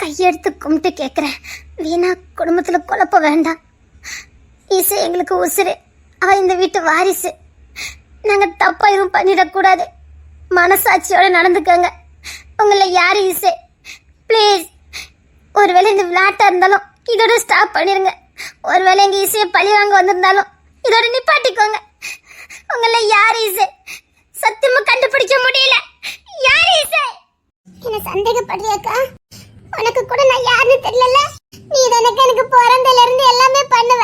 கையெடுத்து கும்பிட்டு கேக்குறேன். வீணா குடும்பத்துல குழப்ப வேண்டாம். இசை எங்களுக்கு உசுரு. அவ இந்த வீட்டு வாரிசு. நாங்க தப்பா எதுவும் பண்ணிடக்கூடாது. மனசாட்சியோட நடந்துக்கங்க. உங்களை யாரு இசை? ப்ளீஸ், ஒருவேளை இந்த விளையாட்டா இருந்தாலும் இதோட ஸ்டாப் பண்ணிருங்க. ஒருவேளை எங்க இசையை பழி வாங்க வந்திருந்தாலும் இதோட நிப்பாட்டிக்கோங்க. உங்களை யாரு இசை? சத்தியமா கண்டுபிடிக்க முடியல. யாரு இசை? என்ன சந்தேகப்படுறியாக்கா? உனக்கு கூட நான் யாருன்னு தெரியல. நீ எனக்கு பிறந்தல இருந்து எல்லாமே பண்ணுவ.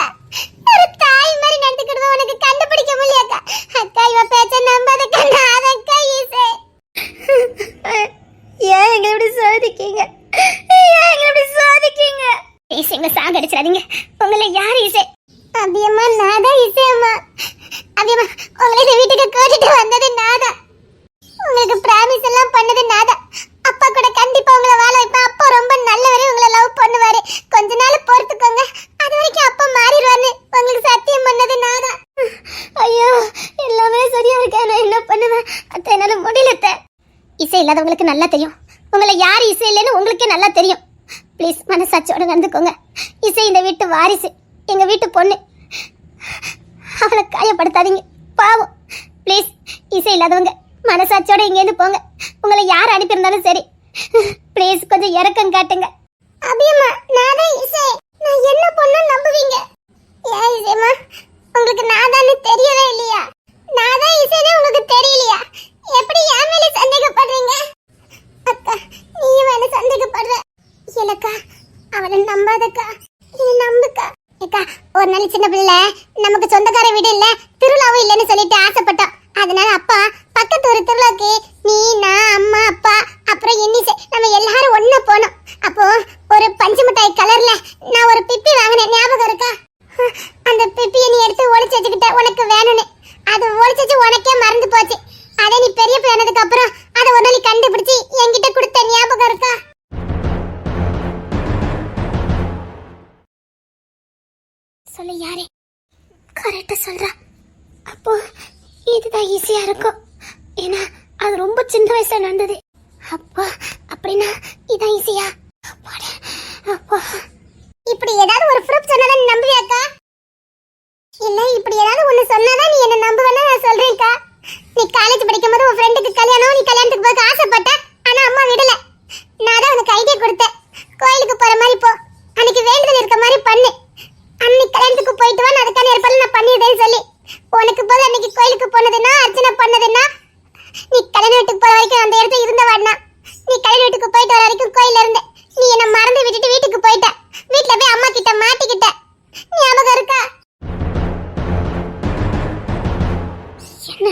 ஒரு தாய் மாதிரி நடந்துக்கிடுவ. உனக்கு கண்டுபிடிக்க முடியாக்கா. அக்கா, இவ பேச்ச நம்பாதக்கா. நான் அக்கா இசை. ஏன் எங்களை இப்படி சோதிக்கீங்க? ஏன் எங்களை இப்படி சோதிக்கீங்க? இசைங்க சாங்க அடிச்சிடாதீங்க. உங்களை யார் இசை? அபியம்மா, நாதான் இசையம்மா. அபியம்மா, உங்களை இந்த வீட்டுக்கு கூட்டிட்டு வந்தது நாதான். உங்களுக்கு பிராமிஸ் எல்லாம் பண்ணது நாதான். அப்பா கூட கண்டிப்பா உங்களை வாழ வைப்பேன். அப்பா ரொம்ப நல்லவரு, உங்களை லவ் பண்ணுவாரு. கொஞ்ச நாள் பொறுத்துக்கோங்க. அது வரைக்கும் அப்பா மாறிடுவாரு. உங்களுக்கு சத்தியம் பண்ணது நாதான். ஐயோ, எல்லாமே சரியா இருக்கா? நான் என்ன பண்ணுவேன் அத்தை? என்னால முடியல. இசை இல்லாதவங்களுக்கு நல்லா தெரியும். உங்களை யார் இசை இல்லைன்னு உங்களுக்கே நல்லா தெரியும். ப்ளீஸ் மனசாட்சியோட நடந்துக்கோங்க. இசை இந்த வீட்டு வாரிசு, எங்க வீட்டு பொண்ணு. அவளை காயப்படுத்தாதீங்க, பாவம். ப்ளீஸ், இசை இல்லாதவங்க மனசாட்சியோட இங்கேருந்து போங்க. உங்களை யார் அனுப்பியிருந்தாலும் சரி, ப்ளீஸ் கொஞ்சம் இறக்கம் காட்டுங்க. அபியம்மா, நாதான் இசை. நான் என்ன பொண்ணு நம்புவீங்க? ஏன் இசைமா, உங்களுக்கு நாதான்னு தெரியவே இல்லையா? நாதான் இசைன்னு உங்களுக்கு தெரியலையா? எப்படி என் மேல சந்தேகப்படுறீங்க? அக்கா, நீயும் என்ன சந்தேகப்படுற? இல்லக்கா, அவளை நம்பாதக்கா. நீ நம்புக்கா. அக்கா, ஒரு நாள் சின்ன பிள்ளை நமக்கு சொந்தக்கார வீடு இல்ல, திருவிழாவும் இல்லைன்னு சொல்லிட்டு ஆசைப்பட்டோம். அதனால அப்பா பக்கத்து ஒரு திருவிழாக்கு நீ, நான், அம்மா, அப்பா, அப்புறம் இன்னிசை நம்ம எல்லாரும் ஒண்ணா போனோம். அப்போ ஒரு பஞ்சு மிட்டாய் கலர்ல நான் ஒரு பிப்பி வாங்கினேன். ஞாபகம் இருக்கா? அந்த பிப்பியை நீ எடுத்து ஒளிச்சு வச்சுக்கிட்ட உனக்கு வேணும்னு. அது ஒளிச்சு உனக்கே மறந்து போச்சு. அதை நீ பெரிய போனதுக்கு அப்புறம் அதை ஒரு நாள் கண்டுபிடிச்சு என்கிட்ட கொடுத்த ஞாபகம் இருக்கா? சொல்லு, யாரே? கரெக்டா சொல்றா. அப்போ இதுதான் ஈஸியா இருக்கும். ஏன்னா அது ரொம்ப சின்ன வயசுல நடந்தது. அப்போ அப்படின்னா இதான் ஈஸியா? அப்போ இப்படி ஏதாவது ஒரு ப்ரூஃப் சொன்னாதான் நீ நம்புவியாக்கா? இல்ல, இப்படி ஏதாவது ஒண்ணு சொன்னாதான் நீ என்ன நம்புவேன்னா நான் சொல்றேன்க்கா. நீ காலேஜ் படிக்கும் போது உன் ஃப்ரெண்டுக்கு கல்யாணம், நீ கல்யாணத்துக்கு போக ஆசைப்பட்ட. ஆனா அம்மா விடல. நான் தான் உனக்கு ஐடியா கொடுத்தேன். கோயிலுக்கு போற மாதிரி போ, அன்னைக்கு வேண்டுதல் இருக்க மாதிரி பண்ணு. அன்னைக்கு கல்யாணத்துக்கு போயிட்டு வா, நான் அதுக்கான ஏற்பாடு நான் பண்ணிடுறேன்னு சொல்லி உனக்கு போல அன்னைக்கு கோயிலுக்கு போனதுன்னா அர்ச்சனை பண்ணதுன்னா நீ கல்யாண வீட்டுக்கு போற வரைக்கும் அந்த இடத்துல இருந்தவாடினா நீ கல்யாண வீட்டுக்கு போயிட்டு வர வரைக்கும் கோயில்ல இருந்த நீ என்ன மறந்து விட்டுட்டு வீட்டுக்கு போயிட்ட வீட்டுல போய் அம்மா கிட்ட மாட்டிக்கிட்ட ஞாபகம் இருக்கா? என்ன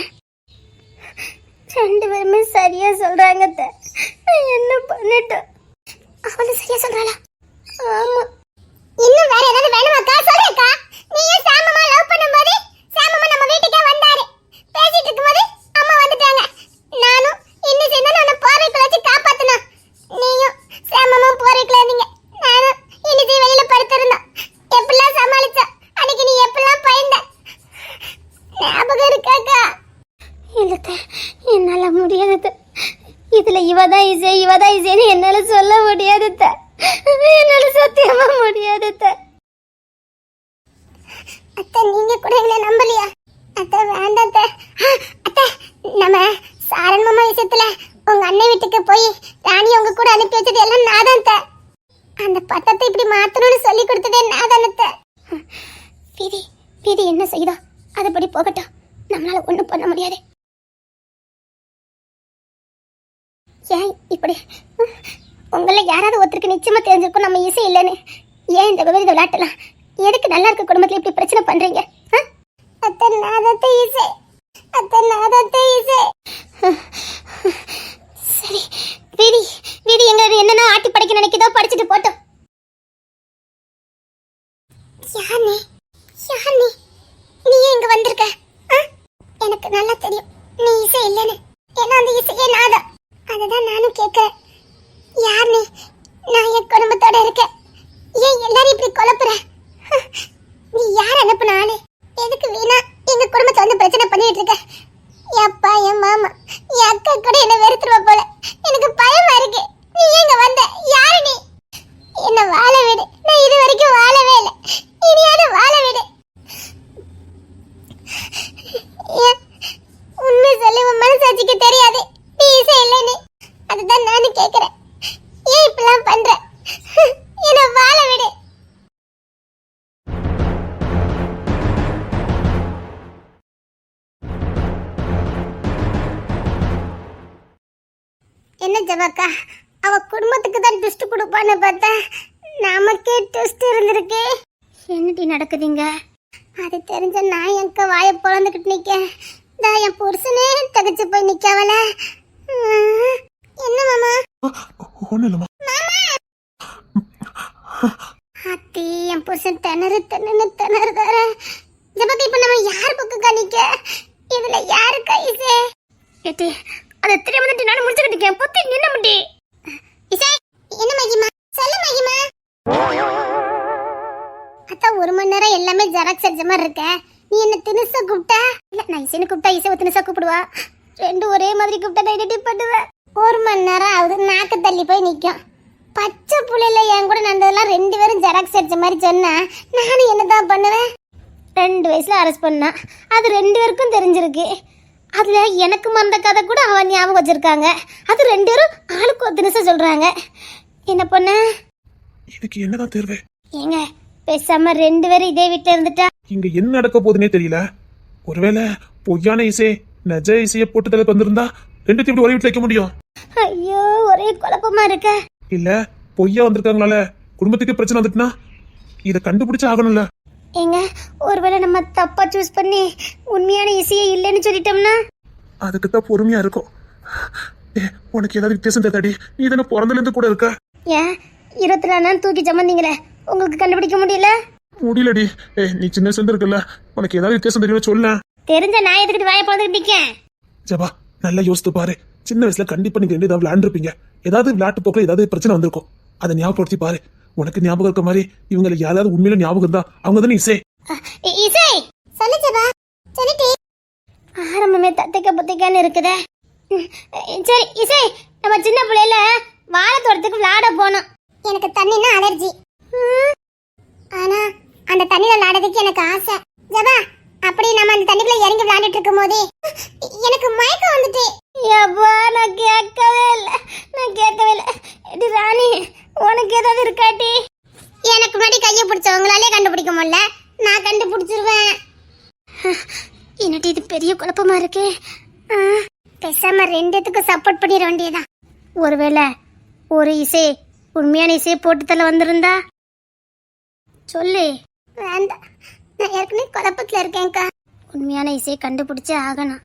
ரெண்டு பேருமே சரியா சொல்றாங்க அத்தை. நான் என்ன பண்ணிட்டேன்? அவளும் சரியா சொல்றாளா? ஆமா. இன்னும் வேற ஏதாவது வேணுமாக்கா? சொல்லுக்கா. நீ ஏன் சாமமா லவ் பண்ணும்போது சாமமா நம்ம வீட்டுக்கே வந்தாரு. பேசிட்டு இருக்கும்போது அம்மா வந்துட்டாங்க. நானும் இன்னும் சேர்ந்து உன்னை போர்வைக்குள்ள வச்சு காப்பாத்தணும். நீயும் சாமமும் போர்வைக்குள்ள இருந்தீங்க. நானும் இன்னும் வெளியில படுத்திருந்தோம். எப்படிலாம் சமாளிச்சா? அன்னைக்கு நீ எப்படிலாம் பயந்த? ஞாபகம் இருக்காக்கா? இல்லத்த, என்னால முடியாது. இதுல இவதான் இசைன்னு என்னால சொல்ல முடியாது. என்னால சத்தியமா முடியாது. அத்தை, நீங்க கூட எங்களை நம்பலையா? அத்தை வேண்டாம் அத்தை. அத்தை, நம்ம சாரன் மாமா விஷயத்துல உங்க அண்ணன் வீட்டுக்கு போய் ராணி உங்க கூட அனுப்பி வச்சது எல்லாம் நான் தான் அத்தை. அந்த பட்டத்தை இப்படி மாத்தணும்னு சொல்லி கொடுத்ததே நான் தான் அத்தை. விதி என்ன செய்யுதோ அதுபடி போகட்டும். நம்மளால ஒண்ணும் பண்ண முடியாது. ஏன் இப்படி? உங்களை யாராவது ஒருத்தருக்கு நிச்சயமா தெரிஞ்சிருக்கும் நம்ம இசை இல்லைன்னு. ஏன் இந்த விபரீத விளையாட்டலாம்? எதுக்கு நல்லா இருக்க குடும்பத்துல இப்படி பிரச்சனை பண்றீங்க? அத்தை நாதத்தை இசை, அத்தை நாதத்தை இசை. சரி, வீதி எங்க என்னன்னா ஆட்டி படிக்க நினைக்குதோ படிச்சுட்டு போட்டோம். யானே நீ எங்க வந்திருக்க? எனக்கு நல்லா தெரியும் நீ இசை இல்லைன்னு. ஏன்னா அந்த இசையே நாதம். அதுதான் நானும் கேட்கிறேன். யார் நீ? நான் என் குடும்பத்தோட இருக்கேன். ஏன் எல்லாரும் இப்படி குழப்புற? நீ யார் அனுப்புன ஆளு? எதுக்கு வீணா எங்க குடும்பத்தை வந்து பிரச்சனை பண்ணிட்டு இருக்க? என் அப்பா, என் மாமா, என் அக்கா கூட என்ன வெறுத்துருவ போல. எனக்கு பயமா இருக்கு. நீ எங்க வந்த? யாரு நீ? என்ன வாழ விடு. நான் இது வரைக்கும் வாழவே இல்லை. இனியாவது வாழ விடு. உண்மை சொல்லி உன் மனசாட்சிக்கு தெரியாது நீ இசை இல்லைன்னு. அதுதான் நானும் கேட்கிறேன். ஏன் இப்பெல்லாம் பண்ற? என்ன வாழ விடு. என்ன ஜவாக்கா, அவ குடும்பத்துக்கு தான் ட்விஸ்ட் கொடுப்பான்னு பார்த்தா நமக்கே ட்விஸ்ட் இருந்திருக்கு. என்னடி நடக்குதுங்க? அது தெரிஞ்ச நான் எங்க வாயை பொழந்துக்கிட்டு நிக்க. என் புருஷனே தகச்சு போய் நிக்கவல. என்ன மாமா? ஒண்ணு இல்லம்மா. அத்தி, என் புருஷன் திணறுதார. ஜபக்கு இப்ப நம்ம யார் பக்கம் கணிக்க? இதுல யாரு கைசே? ஏட்டி, அதை தெரியாம தான் நான் முடிச்சுக்கிட்டு இருக்கேன். பொத்தி நின்ன முடி. இசை, என்ன மகிமா? சொல்லு மகிமா. அத்தா, 1 மணி நேரம் எல்லாமே ஜெராக்ஸ் அடிச்ச மாதிரி இருக்க. நீ என்ன தினுசா கூப்பிட்டா? இல்ல, நான் இசைன்னு கூப்பிட்டா இசை தினுசா கூப்பிடுவா. ரெண்டும் ஒரே மாதிரி கூப்பிட்டா நான் எடிட் பண்ணுவேன். 1 மணி நேரம் ஆகுது, நாக்கு தள்ளி போய் நிற்கும். பச்சை புள்ளையில என் கூட நடந்ததெல்லாம் 2 பேரும் ஜெராக்ஸ் அடிச்ச மாதிரி சொன்னா நானும் என்னதான் பண்ணுவேன்? 2 வயசுல அரெஸ்ட் பண்ணா. அது 2 பேருக்கும் தெரிஞ்சிருக்கு. அதுல எனக்கு மறந்த கதை கூட அவன் ஞாபகம் வச்சிருக்காங்க. அது 2 பேரும் ஆளுக்கு ஒரு தினசா சொல்றாங்க. என்ன பண்ண? இதுக்கு என்னதான் தேர்வு? ஏங்க, பேசாம 2 பேரும் இதே வீட்டுல இருந்துட்டா இங்க என்ன நடக்க போகுதுன்னே தெரியல. ஒருவேளை பொய்யான இசை நஜ இசையை போட்டு தலை வந்திருந்தா 2 இப்படி ஒரே வீட்டுல வைக்க முடியும்? ஐயோ, ஒரே குழப்பமா இருக்க. இல்ல, பொய்யா வந்திருக்காங்களால குடும்பத்துக்கு பிரச்சனை வந்துட்டுனா இத கண்டுபிடிச்சு ஆகணும்ல. ஏங்க, ஒருவேளை நம்ம தப்பா சூஸ் பண்ணி உண்மையான இசையே இல்லைன்னு சொல்லிட்டோம்னா? அதுக்குத்தான் பொறுமையா இருக்கும். உனக்கு ஏதாவது வித்தியாசம் தெரியாடி? நீ தானே பிறந்தல இருந்து கூட இருக்க. ஏன் 24 நாள் தூக்கி சம்மந்தீங்களே, உங்களுக்கு கண்டுபிடிக்க முடியல? முடியலடி. நீ சின்ன வயசுல இருக்குல்ல, உனக்கு ஏதாவது வித்தியாசம் தெரியும் சொல்ல. தெரிஞ்ச நான் எதுக்கிட்டு வாயை பிறந்துக்கிட்டு இருக்கேன்? ஜபா, நல்லா யோசித்து பாரு. சின்ன வயசுல கண்டிப்பா நீங்க 2 ஏதாவது விளையாண்டுருப்பீங்க. ஏதாவது விளையாட்டு போக்குல ஏதாவது பிரச்சனை வந்திருக்கும். அதை ஞாபகப்படுத்தி பாரு. உனக்கு ஞாபகம் இருக்க மாதிரி இவங்களை யாராவது உண்மையில ஞாபகம் இருந்தா அவங்க தானே இசை. இசை சொல்லு ஜபா, சொல்லிட்டு ஆரம்பமே தத்தைக்க புத்திக்கான்னு இருக்குதே. சரி இசை, நம்ம சின்ன பிள்ளையில வாழை தோட்டத்துக்கு விளையாட போனோம். எனக்கு தண்ணினா அலர்ஜி. ஆனா அந்த தண்ணியில விளையாடுறதுக்கு எனக்கு ஆசை. ஜபா, அப்படி நம்ம அந்த தண்ணிக்குள்ள இறங்கி விளையாண்டுட்டு இருக்கும் போது எனக்கு மயக்கம் வந்துட்டு. நான் கேட்கவே இல்லை. எடி ராணி, உனக்கு ஏதாவது இருக்காட்டி? எனக்கு முன்னாடி கையை பிடிச்சவங்களாலே கண்டுபிடிக்க முடியல, நான் கண்டுபிடிச்சிருவேன். என்னட்டு இது பெரிய குழப்பமா இருக்கு. பேசாம ரெண்டுத்துக்கு சப்போர்ட் பண்ணிட வேண்டியதான். ஒருவேளை ஒரு இசை உண்மையான இசையை போட்டுத்தல வந்திருந்தா சொல்லு. வேண்டாம், நான் ஏற்கனவே குழப்பத்துல இருக்கேன்க்கா. உண்மையான இசையை கண்டுபிடிச்சே ஆகணும்.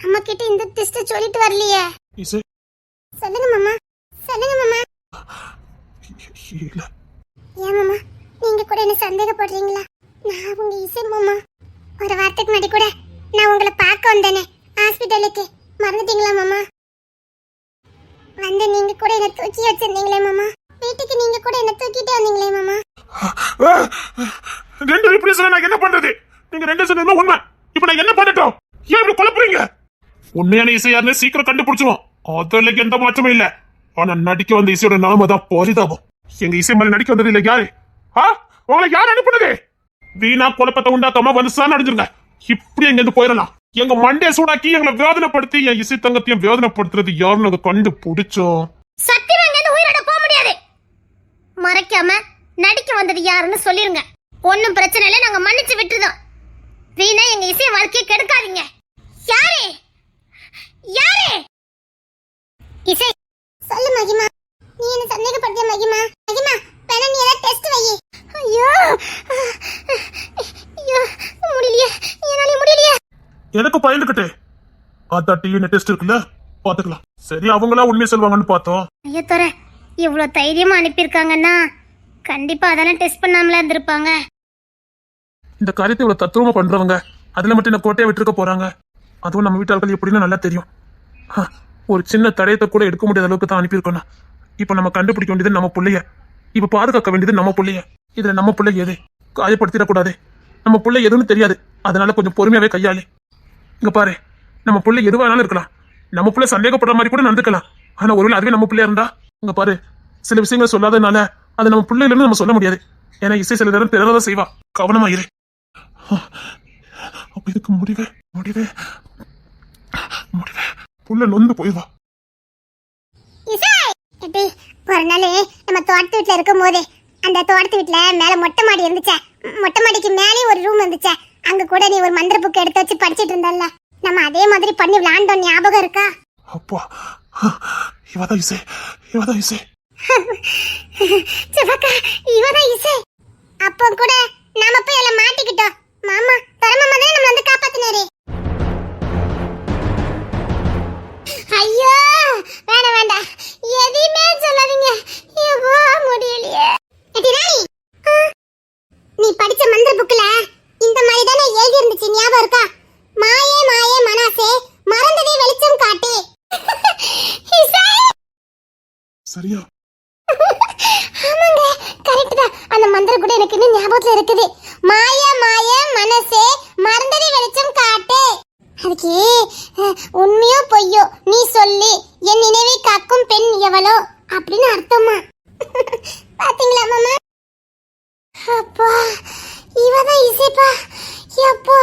நம்ம கிட்ட இந்த டெஸ்ட் சொல்லிட்டு வரலையே. இசை சொல்லுங்க மாமா, சொல்லுங்க மாமா. இல்ல ஏன் மாமா நீங்க கூட என்ன சந்தேகப்படுறீங்களா? நான் உங்க இசை மாமா. ஒரு வாரத்துக்கு முன்னாடி கூட நான் உங்களை பார்க்க வந்தேனே ஹாஸ்பிட்டலுக்கு, மறந்துட்டீங்களா மாமா? வந்து நீங்க கூட என்ன தூக்கி வச்சிருந்தீங்களே மாமா, வீட்டுக்கு நீங்க கூட என்ன தூக்கிட்டே வந்தீங்களே மாமா. ரெண்டு இப்படி சொல்ல நான் என்ன பண்றது? நீங்க ரெண்டு சொன்னது உண்மை. இப்ப நான் என்ன பண்ணட்டும்? ஏன் இப்படி குழப்புறீங்க? உண்மையான இசை யாருன்னு சீக்கிரம் கண்டுபிடிச்சிருவோம். அதுல எந்த மாற்றமும் இல்ல. ஆனா நடிக்க வந்த இசையோட நாம தான் பரிதாபம். எங்க இசை மேல நடிக்க வந்தது இல்ல யாரு? உங்களை யார் அனுப்புனது? வீணா குழப்பத்தை உண்டாக்காம வந்து சான் அடைஞ்சிருங்க. இப்படி எங்க இருந்து போயிடலாம். எங்க மண்டே சூடாக்கி எங்களை வேதனைப்படுத்தி என் இசை தங்கத்தையும் வேதனைப்படுத்துறது யாருன்னு அதை கண்டுபிடிச்சோம். சத்தியமா இங்க இருந்து உயிரோட போக முடியாது. மறைக்காம நடிக்க வந்தது யாருன்னு சொல்லிருங்க. ஒன்னும் பிரச்சனை இல்லை, நாங்க மன்னிச்சு விட்டுறோம். வீணா எங்க இசை வாழ்க்கையை கெடுக்காதீங்க. யாரு யாரு? இசை சொல்லு மகிமா. நீ என்ன சந்தேகப்படுத்திய மகிமா? மகிமா வேணா நீ ஏதாவது டெஸ்ட் வை. ஐயோ ஐயோ முடியலையே, என்னால முடியலையே. எனக்கு பயந்துகிட்டே அதான் டிஎன்ஏ டெஸ்ட் இருக்குல்ல, பாத்துக்கலாம். சரி அவங்களா உண்மையை சொல்லுவாங்கன்னு பார்த்தோம். ஐயோ தோற, இவ்வளவு தைரியமா அனுப்பியிருக்காங்கன்னா கண்டிப்பா அதெல்லாம் டெஸ்ட் பண்ணாமல இருந்திருப்பாங்க. இந்த காரியத்தை இவ்வளவு தத்துவமா பண்றவங்க அதுல மட்டும் என்ன கோட்டையை விட்டுருக்க போறாங்க. அதுவும் நம்ம வீட்டாளர்கள் எப்படின்னு நல்லா தெரியும். ஒரு சின்ன தடயத்தை கூட எடுக்க முடியாத அளவுக்கு தான் அனுப்பியிருக்கணும். இப்ப நம்ம கண்டுபிடிக்க வேண்டியது நம்ம பிள்ளைய, இப்ப பாதுகாக்க வேண்டியது நம்ம பிள்ளைய. இதுல நம்ம பிள்ளை எது காயப்படுத்திடக்கூடாது. நம்ம பிள்ளை எதுன்னு தெரியாது, அதனால கொஞ்சம் பொறுமையாவே கையாளி. இங்க பாரு, நம்ம பிள்ளை எதுவா வேணாலும் இருக்கலாம். நம்ம பிள்ளை சந்தேகப்படுற மாதிரி கூட நடந்துக்கலாம். ஆனா ஒருவேளை அதுவே நம்ம பிள்ளையா இருந்தா, இங்க பாரு, சில விஷயங்களை சொல்லாதனால அது நம்ம பிள்ளைன்னு நம்ம சொல்ல முடியாது. ஏன்னா இசை சில நேரம் திறனதான் செய்வா. கவனமா இரு. அப்ப இதுக்கு முடிவே முடிவே முடிவே புள்ள நொந்து போயிவா. ஒரு நாள் நம்ம தோட்டத்து வீட்டுல இருக்கும் போது அந்த தோட்டத்து வீட்டுல மேல மொட்டை மாடி இருந்துச்சே, மொட்டை மாடிக்கு மேலே ஒரு ரூம் இருந்துச்சே, அங்க கூட நீ ஒரு மந்திர புக் எடுத்து வச்சு படிச்சிட்டு இருந்தல்ல, நம்ம அதே மாதிரி பண்ணி விளையாண்டோம், ஞாபகம் இருக்கா? அப்பா இவதான் இசை, இவதான் இசை. சிவக்கா இவதான் இசை. அப்போ கூட நாம போய் எல்லாம் மாட்டிக்கிட்டோம். மாமா தரமாமா தான் நம்மள வந்து காப்பாத்தினாரு. ஐயோ வேண்டாம் வேண்டாம், எதையுமே சொல்லாதீங்க, ஏவோ முடியலையே. ராணி, நீ படிச்ச மந்திர புக்ல இந்த மாதிரி தானே எழுதி இருந்துச்சு, ஞாபகம் இருக்கா? மாயே மாயே மனசே மறந்ததே வெளிச்சம் காட்டு. சரியா? ஆமாங்க, கரெக்ட் தான். அந்த மந்திரம் கூட எனக்கு இன்னும் ஞாபகத்துல இருக்குது. மாய மாய மனசே மறந்ததே வெளிச்சம் காட்டு. அதுக்கு உண்மையோ பொய்யோ நீ சொல்லி என் நினைவை காக்கும் பெண் எவளோ அப்படின்னு அர்த்தமா. பாத்தீங்களா மாமா? அப்பா இவதான் இசைப்பா. அப்பா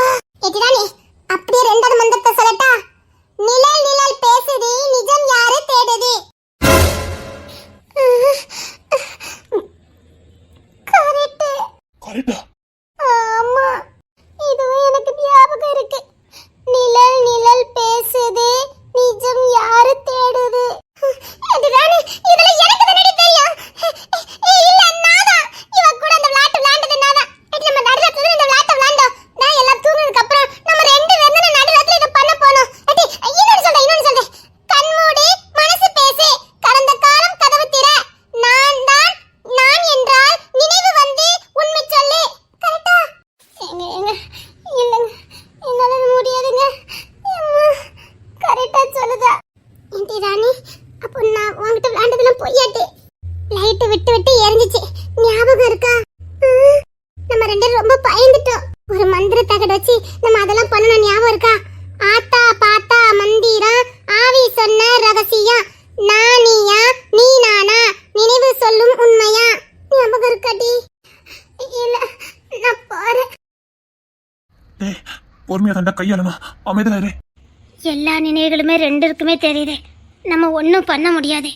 எதிரானே அப்படியே ரெண்டாவது மந்திரத்தை சொல்லட்டா? நிழல் நிழல் பேசுது, நிஜம் யாரு தேடுது. கரெக்டா? ஆமா, இதுவும் எனக்கு ஞாபகம் இருக்கு. நிழல் நிழல் பேசுது, நிஜம் யாரு தேடுது. இதுதானே, இதுல எனக்கு தானே தெரியும். இல்ல நானா இவ கூட அந்த விளையாட்டு விளையாண்டது நானா. நம்ம நடுராத்திரில இந்த விளையாட்டு விளையாண்டோம். நான் எல்லாம் தூங்குனதுக்கு அப்புறம் நம்ம ரெண்டு பேரும் நடுராத்திரில இத பண்ண போனோம். இன்னொன்னு சொல்றேன். கண்மூடி மனசு பேசு, கடந்த காலம் கதவு திற, நான் தான் நான் என்றால் நினைவு வந்து உண்மை சொல்லு. கரெக்டா? இல்லங்க என்னால முடியாதுங்க. அம்மா கரெக்டா சொல்லுதா? இன்டி ராணி, அப்போ நான் உன்கிட்ட விளையாண்டதெல்லாம் பொய்யாட்டு. லைட் விட்டு விட்டு எரிஞ்சிச்சு, ஞாபகம் இருக்கா? நம்ம ரெண்டு ரொம்ப பயந்துட்டோம். ஒரு மந்திர தகட வச்சு நம்ம அதெல்லாம் பண்ணணும், ஞாபகம் இருக்கா? ஆத்தா பாத்தா மந்திரம், ஆவி சொன்ன ரகசியம், நானியா நீ நானா, நினைவு சொல்லும் உண்மையா, ஞாபகம் இருக்காடி? இல்ல நான் பாரு. டேய் பொறுமையா தாண்டா கையாளணும், அமைதியா இரு. எல்லா நினைவுகளுமே ரெண்டுக்குமே தெரியுது, நம்ம ஒன்னும் பண்ண முடியாது.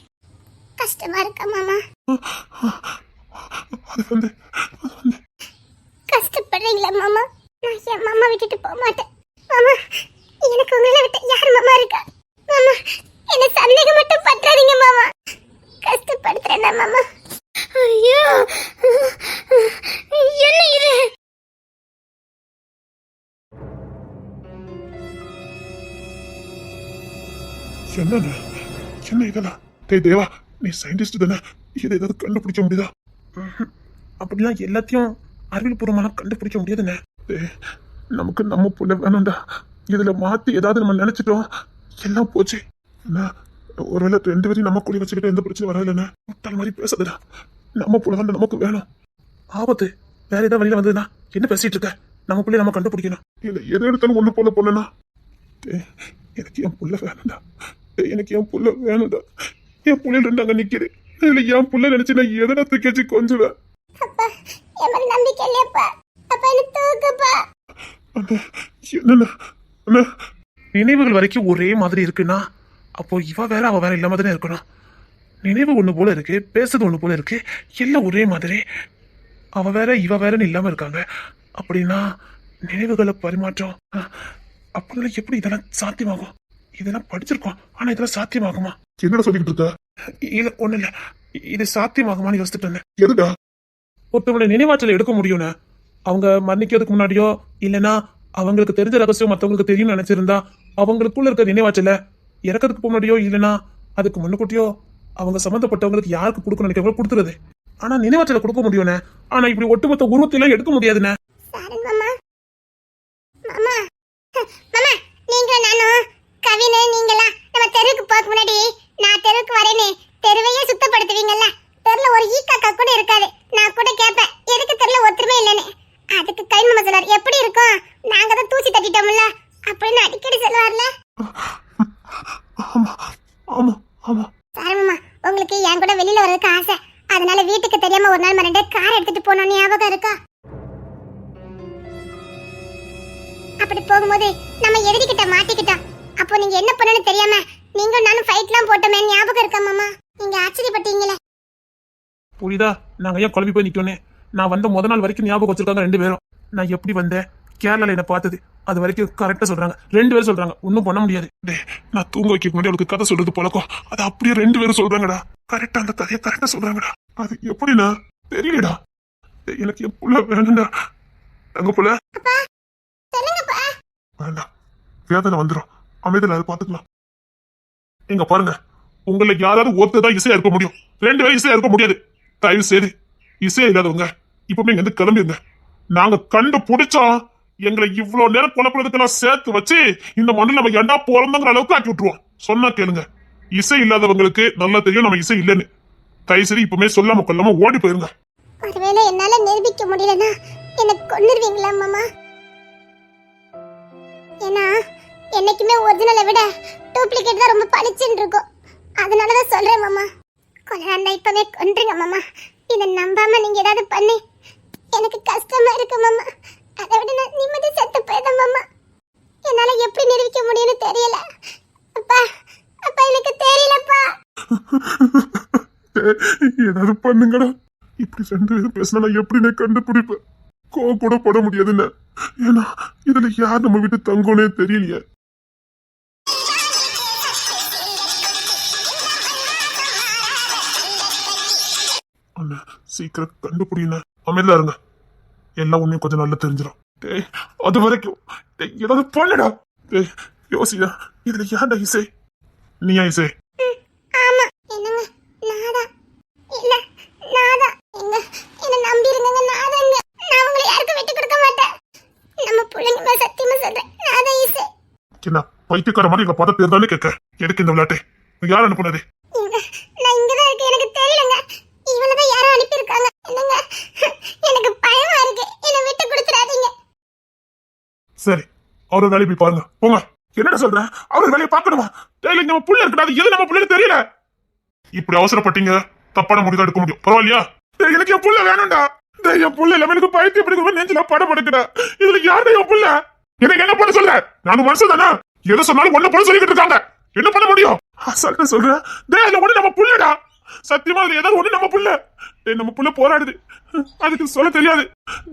கஷ்டமா இருக்கா மாமா? அது வந்து கஷ்டப்படுறீங்களா மாமா? நான் என் மாமா விட்டுட்டு போக மாட்டேன் மாமா. எனக்கு உங்களை விட்டு யார் மாமா இருக்கா? மாமா என்ன சந்தேகம் மட்டும் பண்றாதீங்க மாமா. கஷ்டப்படுத்துறேன்னா மாமா. ஐயோ என்ன இது? என்ன இதெல்லாம்? தேவா, நீ சயின்டிஸ்ட் தானே, இதை ஏதாவது கண்டுபிடிக்க முடியுதா? அப்படிலாம் எல்லாத்தையும் அறிவியல் பூர்வமான கண்டுபிடிக்க முடியாதுண்ணே. நமக்கு நம்ம புள்ள வேணும்டா. இதுல மாத்தி ஏதாவது நம்ம நினைச்சிட்டோம், எல்லாம் போச்சு. ஒருவேளை 2 பேரையும் நம்ம கூலி வச்சுக்கிட்டு எந்த பிரச்சனையும் வராதுல்லண்ணே. முட்டாள் மாதிரி பேசாதடா. நம்ம புள்ள தான் நமக்கு வேணும். ஆபத்து வேற ஏதாவது வழியில வந்ததுன்னா என்ன பேசிட்டு இருக்க? நம்ம பிள்ளைய நம்ம கண்டுபிடிக்கணும். இல்ல எதை எடுத்தாலும் ஒண்ணு போல பொண்ணுனா எனக்கு என் புள்ள வேணும்டா. எனக்கு என் புள்ள வேணும்டா. என் புள்ளையில 2 அங்க நிக்குது. இதுல என் புள்ள நினைச்சு நான் எதனா தூக்கி கொஞ்சுவேன். அப்பா என் மேல நம்பிக்கை இல்லையாப்பா? அப்பா என்ன தூக்குப்பா. என்ன நினைவுகள் வரைக்கும் ஒரே மாதிரி இருக்குன்னா அப்போ இவ வேற அவ வேற இல்லாம தானே இருக்கணும். நினைவு ஒண்ணு போல இருக்கு, பேசுறது ஒண்ணு போல இருக்கு, எல்லாம் ஒரே மாதிரி. அவ வேற இவ வேறன்னு இல்லாம இருக்காங்க. அப்படின்னா நினைவுகளை பரிமாற்றம் அப்படின்னா எப்படி இதெல்லாம் சாத்தியமாகும்? இதெல்லாம் படிச்சிருக்கோம், ஆனா இதெல்லாம் சாத்தியமாகுமா? என்னடா சொல்லிக்கிட்டு இருக்க? இல்ல ஒண்ணு இல்ல, இது சாத்தியமாகுமான்னு யோசிச்சுட்டு இருந்தேன். எதுடா? ஒருத்தவங்களோட நினைவாற்றலை எடுக்க முடியும்னு அவங்க மரணிக்கிறதுக்கு முன்னாடியோ இல்லைன்னா அவங்களுக்கு தெரிஞ்ச ரகசியம் மற்றவங்களுக்கு தெரியும்னு நினைச்சிருந்தா அவங்களுக்குள்ள இருக்க நினைவாற்றல இறக்கிறதுக்கு முன்னாடியோ இல்லைன்னா அதுக்கு முன்னுக்கூட்டியோ அவங்க சம்மந்தப்பட்டவங்களுக்கு யாருக்கு கொடுக்கணும் நினைக்கிறவங்க கொடுத்துருது. ஆனா நினைவாற்றலை கொடுக்க முடியும்னே, ஆனா இப்படி ஒட்டுமொத்த உருவத்தையெல்லாம் எடுக்க முடியாதுண்ணே. மாமா மாமா மாமா நீங்களும் நானும் கவினு நீங்களா நம்ம தெருவுக்கு போக முன்னாடி நான் தெருவுக்கு வரேன்னு தெருவையே சுத்தப்படுத்துவீங்கல்ல. தெருல ஒரு ஈக்காக்கா கூட இருக்காது. நான் கூட கேட்பேன் எதுக்கு தெருல ஒத்துமே இல்லைன்னு. அதுக்கு கை மாமா சொல்லார் எப்படி இருக்கும், நாங்க தான் தூசி தட்டிட்டோம்ல அப்படின்னு அடிக்கடி சொல்லுவார்ல. சாரமாமா உங்களுக்கு என் கூட வெளியில வர்றதுக்கு ஆசை, அதனால வீட்டுக்கு தெரியாம ஒரு நாள் மறந்து கார் எடுத்துட்டு போனோம், ஞாபகம் இருக்கா? அப்படி போகும்போது நம்ம எதிரிக்கிட்ட மாட்டிக்கிட்டோம். அப்போ நீங்க என்ன பண்ணணும்னு தெரியாம நீங்க நானும் ஃபைட்லாம் போட்டோமே, ஞாபகம் இருக்கா மாமா? நீங்க ஆச்சரியப்பட்டீங்களே. புரியுதா? நாங்க ஏன் குழம்பி போய் நிக்கோனே. நான் வந்த முத நாள் வரைக்கும் ஞாபகம் வச்சிருக்காங்க 2 பேரும். நான் எப்படி வந்தேன், கேரளால என்ன பார்த்தது, அது வரைக்கும் கரெக்டா சொல்றாங்க. 2 பேரும் சொல்றாங்க, ஒன்னும் பண்ண முடியாது. நான் தூங்க வைக்க முன்னாடி அவளுக்கு கதை சொல்றது பழக்கம், அது அப்படியே 2 பேரும் சொல்றாங்கடா. கரெக்டா அந்த கதையை கரெக்டா சொல்றாங்கடா. அது எப்படின்னா தெரியலடா. எனக்கு என் புள்ள வேணும்டா. அங்க புள்ள வேண்டாம், வேதனை வந்துடும். அமைதியில் அதை பார்த்துக்கலாம். இங்க பாருங்க, உங்களை யாராவது ஒருத்ததான் இசையா இருக்க முடியும், 2 பேரும் இசையா இருக்க முடியாது. தயவு செய்து இசையா இல்லாதவங்க இப்பவுமே இங்க இருந்து கிளம்பிடுங்க. நாங்க கண்டுபிடிச்சோம் எங்களை இவ்வளவு நேரம் குழப்பறதுக்கெல்லாம் சேர்த்து வச்சு இந்த மண்ணில் நம்ம ஏண்டா பிறந்தங்கிற அளவுக்கு ஆக்கி விட்டுருவோம். சொன்னா கேளுங்க, இசை இல்லாதவங்களுக்கு நல்லா தெரியும் நம்ம இசை இல்லைன்னு. தயவு செய்து இப்பவுமே சொல்லாம கொல்லாம ஓடி போயிருங்க. ஒருவேளை என்னால நிரூபிக்க முடியலன்னா என்ன கொன்னுருவீங்களா மாமா? ஏன்னா என்னைக்குமே ஒரிஜினலை விட டூப்ளிகேட் தான் ரொம்ப பளிச்சுன்னு இருக்கும். அதனாலதான் சொல்றேன் மாமா, கொலையாண்டா இப்பவே கொன்றுங்க மாமா. இதை நம்பாம நீங்க ஏதாவது பண்ணி எனக்கு கஷ்டமா இருக்கு மாமா. அதை விட நான் நிம்மதி செத்து போயிடும் மாமா. என்னால எப்படி நிரூபிக்க முடியும்னு தெரியல. அப்பா அப்பா எனக்கு தெரியலப்பா. ஏதாவது பண்ணுங்கடா. இப்படி 2 பேரும் பேசினா எப்படி நான் கண்டுபிடிப்பேன்? கோவம் கூட போட முடியாதுன்னு. ஏன்னா இதுல யார் நம்ம வீட்டு தங்கோனே தெரியலையே. சீக்கிரம் கண்டுபிடிங்க. அமைதியா இருங்க, எல்லாம் உண்மையும் கொஞ்சம் நல்லா தெரிஞ்சிடும். அது வரைக்கும் ஏதாவது பண்ணுடா. யோசிடா, இதுல யாருடா இசை? நீயா இசை? ஆமா என்னங்க, நாதா. இல்ல நாதா. எங்க என்ன நம்பிருங்க, நாதாங்க. நான் உங்களை யாருக்கும் விட்டு கொடுக்க மாட்டேன். நம்ம பிள்ளைங்க மேல சத்தியமா சொல்றேன், நாதா இசை. என்ன பைத்தியக்கார மாதிரி எங்க பார்த்த பேர் தானே கேட்க? எதுக்கு இந்த விளையாட்டு? யார் அனுப்புனது? நான் இங்கதான் இருக்கேன், எனக்கு தெரியலங்க. இவளதான் யாரோ அனுப்பியிருக்காங்க. என்னங்க எனக்கு பயமா இருக்கு, என்ன விட்டு கொடுத்துறாதீங்க. சரி, அவரோட வேலையை போய் பாருங்க, போங்க. என்னடா சொல்ற? அவர் வேலையை பார்க்கணுமா? டேய், நம்ம புள்ள இருக்கடா, அது எது நம்ம புள்ளைன்னு தெரியல. இப்படி அவசரப்பட்டீங்க, தப்பான முடிவு எடுக்க முடியும். பரவாயில்லையா? டேய், எனக்கு என் புள்ள வேணும்டா. டேய், என் புள்ள எல்லாமே எனக்கு பைத்தியம் பிடிக்கும், நெஞ்சில படம் படுக்குடா. இதுல யாருடா என் புள்ள? எனக்கு என்ன பண்ண சொல்ற? நானும் மனுஷன் தானே, எதை சொன்னாலும் ஒண்ணு போல சொல்லிக்கிட்டு இருக்காங்க. என்ன பண்ண முடியும்? சொல்றேன். டேய், அதுல ஒண்ணு நம்ம புள்ளடா. சத்தியமா அது ஏதாவது ஒண்ணு நம்ம புள்ள. டேய் நம்ம புள்ள போராடுது, அதுக்கு சொல்ல தெரியாது.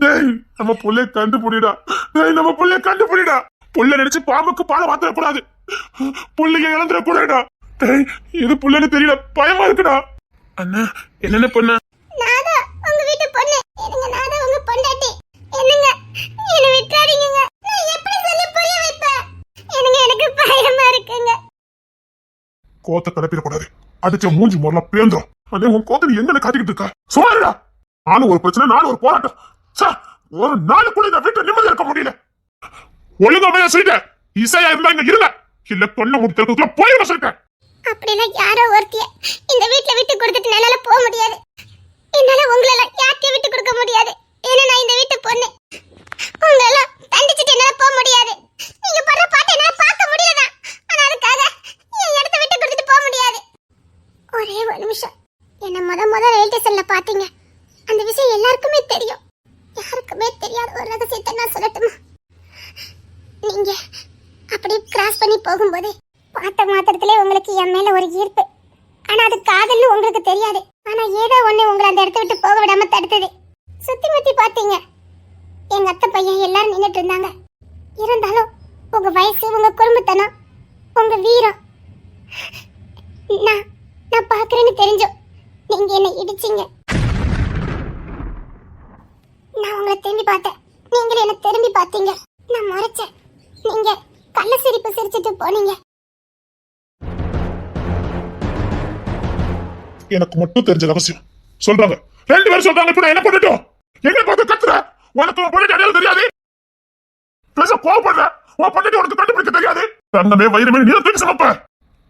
டேய் நம்ம புள்ளைய கண்டுபிடிடா. டேய் நம்ம புள்ளைய கண்டுபிடிடா. புள்ள நினைச்சு பாம்புக்கு பாலை வாத்தர கூடாது, புள்ளைய இழந்துட கூடாதுடா. டேய் இது புள்ளன்னு தெரியல, பயமா இருக்குடா. அண்ணா என்னென்ன பண்ண? நாதா உங்க வீட்டு பொண்ணு. என்னங்க நாதா உங்க பொண்டாட்டி. என்னங்க என்ன விட்டுறாதீங்க. நான் எப்படி சொல்லி புரிய வைப்பேன்? என்னங்க எனக்கு பயமா இருக்குங்க. கோத்த கிளப்பிடக்கூடாது, அடிச்ச மூஞ்சி முறல பேந்துரும். அதே உன் கோத்த நீ எங்க காட்டிக்கிட்டு இருக்கா? சுமாருடா. நானும் ஒரு பிரச்சனை, நானும் ஒரு போராட்டம். ஒரு நாள் கூட இந்த வீட்டை நிம்மதியா இருக்க முடியல. ஒழுங்கமையா சொல்லிட்டேன், இசையா இருந்தா இங்க இருங்க, இல்ல கொன்ன முடிக்கிறதுக்குள்ள போயிட சொல்லிட்டேன். அப்படிலாம் யாரோ ஒருத்திய இந்த வீட்டை விட்டு கொடுத்துட்டு என்னால போக முடியாது. என்னால உங்களெல்லாம் யார்த்தையும் விட்டு கொடுக்க முடியாது. ஏன்னா நான் இந்த வீட்டு பொண்ணு. உங்களெல்லாம் தண்டிச்சுட்டு என்னால போக முடியாது. நீங்க படுற பாட்டு என்னால பார்க்க முடியலதான். ஆனா அதுக்காக என் இடத்த விட்டு கொடுத்துட்டு போக முடியாது. ஒரே ஒரு நிமிஷம். என்ன முத ரயில்வே ஸ்டேஷன்ல பாத்தீங்க, அந்த விஷயம் எல்லாருக்குமே தெரியும். யாருக்குமே தெரியாத ஒரு ரகசியத்தை நான் சொல்லட்டுமா? நீங்க அப்படியே கிராஸ் பண்ணி போகும்போது பார்த்த மாத்திரத்திலே உங்களுக்கு என் மேல ஒரு ஈர்ப்பு. ஆனா அது காதல்னு உங்களுக்கு தெரியாது. ஆனா ஏதோ ஒண்ணு உங்களை அந்த இடத்த விட்டு போக விடாம தடுத்தது. சுத்தி முத்தி பாத்தீங்க, எங்க அத்தை பையன் எல்லாரும் நின்னுட்டு இருந்தாங்க. இருந்தாலும் உங்க வயசு, உங்க குடும்பத்தனம், உங்க வீரம் நான் பாக்குறேன்னு தெரிஞ்சோம் நீங்க என்ன இடிச்சீங்க. நான் உங்களை திரும்பி பார்த்தேன், நீங்களும் என்ன திரும்பி பார்த்தீங்க. நான் முறைச்சேன், நீங்க கள்ள சிரிப்பு சிரிச்சிட்டு போனீங்க. எனக்கு மட்டும் தெரிஞ்ச ரகசியம் சொல்றாங்க, 2 பேரும் சொல்றாங்க. இப்ப நான் என்ன பண்ணட்டும்? எங்க பார்த்து கத்துற? உனக்கு உன் பொண்ணு அடையாளம் தெரியாது, பேச கோவப்படுற. உன் பொண்ணு உனக்கு கண்டுபிடிக்க தெரியாது. தங்கமே வயிறுமே நீ தூக்கி சமப்ப.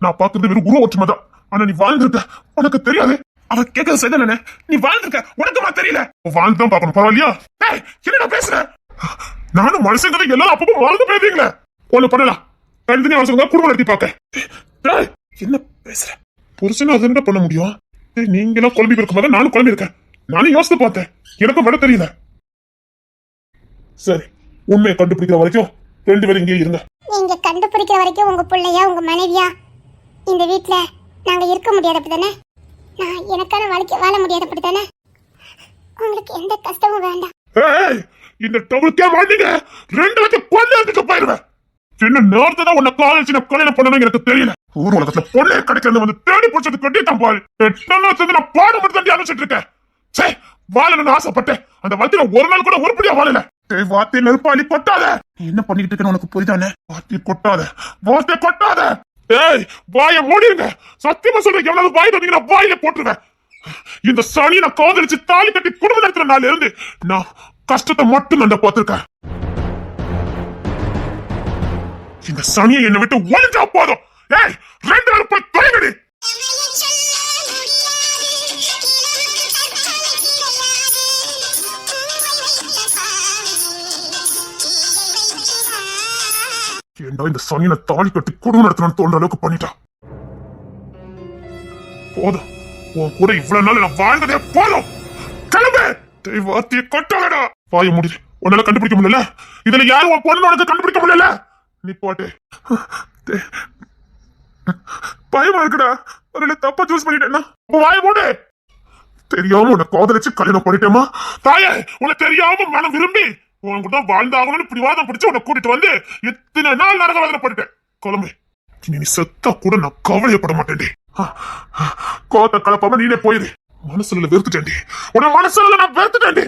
நான் பாக்குறது வெறும் குரு ஒற்றுமை தான். ஆனா நீ வாழ்ந்திருக்க, உனக்கு தெரியாது. அவ கேட்கறது செய்தானே, நீ வாழ்ந்திருக்க, உனக்கு தெரியல. வாழ்ந்துதான் பாக்கணும், பரவாயில்லையா? என்ன பேசுற? நானும் மனுஷங்க எல்லாரும் அப்பப்போ வாழ்ந்து பேசுறீங்களே. ஒண்ணு பண்ணலாம், ரெண்டு அவசரம் குடும்பம் நடத்தி பாக்க. என்ன பேசுற? புருஷனா அது என்ன பண்ண முடியும்? நீங்களும் குழம்பி இருக்கும் போது நானும் குழம்பி இருக்கேன். நானும் யோசித்து பார்த்தேன், எனக்கும் விட தெரியல. சரி, உண்மையை கண்டுபிடிக்கிற வரைக்கும் 2 பேரும் இங்கே இருங்க. நீங்க கண்டுபிடிக்கிற வரைக்கும் உங்க பிள்ளையா உங்க மனைவியா இந்த வீட்ல நாங்க இருக்க முடியாது, அப்படித்தானே? நான் எனக்கான வாழ்க்கை வாழ முடியாது, அப்படித்தானே? உங்களுக்கு எந்த கஷ்டமும் வேண்டாம். இந்த டவுலுக்கே மாட்டீங்க, 2 பேரும் கொல்ல போயிருவேன். சின்ன நேரத்தை தான் உன்னை காலேஜ் கல்யாணம் பண்ணணும் எனக்கு தெரியல. ஊர் உலகத்துல பொண்ணே கிடைக்கிறது வந்து தேடி பிடிச்சது கட்டிட்டான் பாரு. நான் பாட மட்டும் தாண்டி அனுப்பிச்சிட்டு இருக்கேன். சரி, வாழணும்னு ஆசைப்பட்டேன். அந்த வாழ்க்கையில ஒரு நாள் கூட உருப்படியா வாழல. வார்த்தை நெருப்பாளி கொட்டாத. என்ன பண்ணிட்டு இருக்கேன்னு உனக்கு புரியுதானே? வார்த்தை கொட்டாத, வார்த்தை கொட்டாத. ஏய், வாய மூடிருங்க. சத்தியமா சொல்றேன், எவ்வளவு வாய் தந்தீங்கன்னா வாயில போட்டுருவேன். இந்த சனியை நான் காதலிச்சு தாலி கட்டி குடும்ப நடத்துற நாள்ல இருந்து நான் கஷ்டத்தை மட்டும் நான் பார்த்திருக்கேன். இந்த சனியை என்னை விட்டு ஒழிஞ்சா போதும். ஏய், 2 பேரும் போய் தொலைங்கடி. ஏண்டா இந்த சனியை தாலி கட்டி குடும்பம் நடத்தணும்னு தோன்ற அளவுக்கு பண்ணிட்டா. போதும், உன் கூட இவ்வளவு நாள் நான் வாழ்ந்ததே போதும். கிளம்பு. வார்த்தையை கொட்டாதடா. வாய முடியுது, உன்னால கண்டுபிடிக்க முடியல. இதுல யாரும் உன் பொண்ணு உனக்கு கண்டுபிடிக்க முடியல. நீ போட்டு பயமா இருக்குடா. ஒரு தப்பா சூஸ் பண்ணிட்டேன்னா வாய மூடு. தெரியாம உன்னை காதலிச்சு கல்யாணம் பண்ணிட்டேமா தாயே. உன்னை தெரியாம மனம் விரும்பி உன் கூட வாழ்ந்தாகணும்னு பிடிவாதம் பிடிச்சு உன்னை கூட்டிட்டு வந்து எத்தனை நாள் நரக வேதனை பண்ணிட்டேன். கிளம்பு. நீ செத்தா கூட நான் கவலையப்பட மாட்டேன்டி. கோத்த கலப்பாம நீனே போயிரு. மனசுல வெறுத்துட்டேன்டி, உன்னை மனசுல நான் வெறுத்துட்டேன்டி.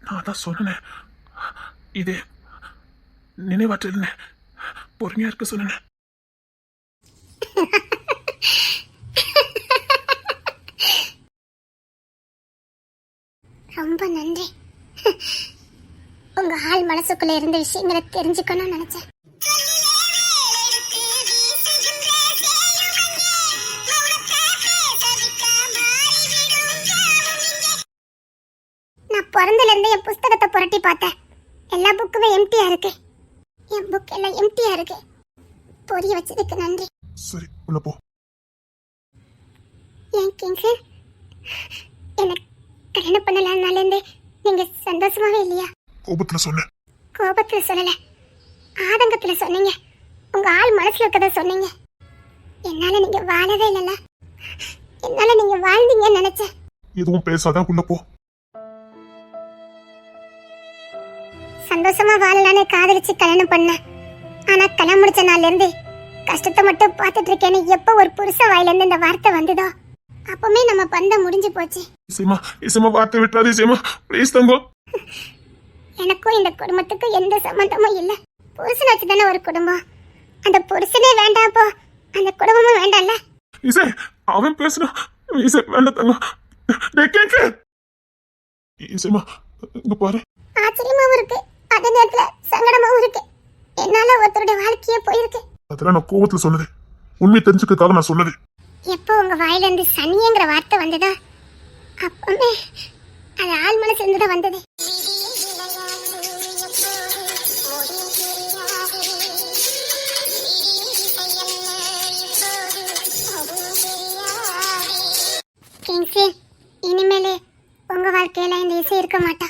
நான் தான் சொன்னேன், இது நினைவாற்றல் பொறுமையா இருக்க சொன்னேன். ரொம்ப நன்றி. உங்க ஆள் மனசுக்குள்ள இருந்த விஷயங்களை தெரிஞ்சுக்கணும்னு நினைச்சேன். நான் பிறந்தல இருந்து என் புஸ்தகத்தை புரட்டி பார்த்தேன். எல்லா புக்குமே எம்டியா இருக்கு. என் புக் எல்லாம் எம்டியா இருக்கு. பொரிய வச்சதுக்கு நன்றி. சரி, உள்ள போ. ஏன் கிங்கு, என்ன கல்யாணம் பண்ணலாம்னாலேருந்து நீங்க சந்தோஷமாவே இல்லையா? கோபத்துல சொன்னேன். கோபத்துல சொல்லல, ஆதங்கத்துல சொன்னீங்க. உங்க ஆள் மனசுல இருக்கத சொன்னீங்க. என்னால நீங்க வாழவே இல்லைல்ல, என்னால நீங்க வாழ்ந்தீங்கன்னு நினைச்சேன். எதுவும் பேசாத, உள்ள போ. சந்தோஷமா வாழலான்னு காதலிச்சு கல்யாணம் பண்ணேன். ஆனா கல்யாணம் முடிச்ச நாள்ல இருந்து கஷ்டத்தை மட்டும் பார்த்துட்டு இருக்கேன்னு எப்ப ஒரு புருஷ வாயில இருந்து இந்த வார்த்தை வந்ததோ அப்பவுமே நம்ம பந்தம் முடிஞ்சு போச்சு. இசைமா வார்த்தை விட்டுறாது இசைமா, ப்ளீஸ் தங்கம். எனக்கும் இந்த குடும்பத்துக்கும் எந்த சம்பந்தமும் இல்ல. புருஷன் வச்சுதானே ஒரு குடும்பம். அந்த புருஷனே வேண்டாப்போ அந்த குடும்பமும் வேண்டாம்ல. இசை அவன் பேசுனா இசை வேண்டாம் தங்கம். இசைமா இங்க பாரு. ஆச்சரியமாவும் இருக்கு, அதே நேரத்துல சங்கடமாவும் இருக்கு. என்னால ஒருத்தருடைய வாழ்க்கையே போயிருக்கு. அதெல்லாம் நான் கோபத்துல சொன்னது, உண்மை தெரிஞ்சுக்கிறதுக்காக நான் சொன்னது. எப்போ உங்க வாயில இருந்து சனிங்கிற வார்த்தை வந்ததோ அப்பமே அது ஆள் மனசுல இருந்து தான் வந்தது. கிங்ஸே, இனிமேலே உங்க வாழ்க்கையில இந்த இசை இருக்க மாட்டா.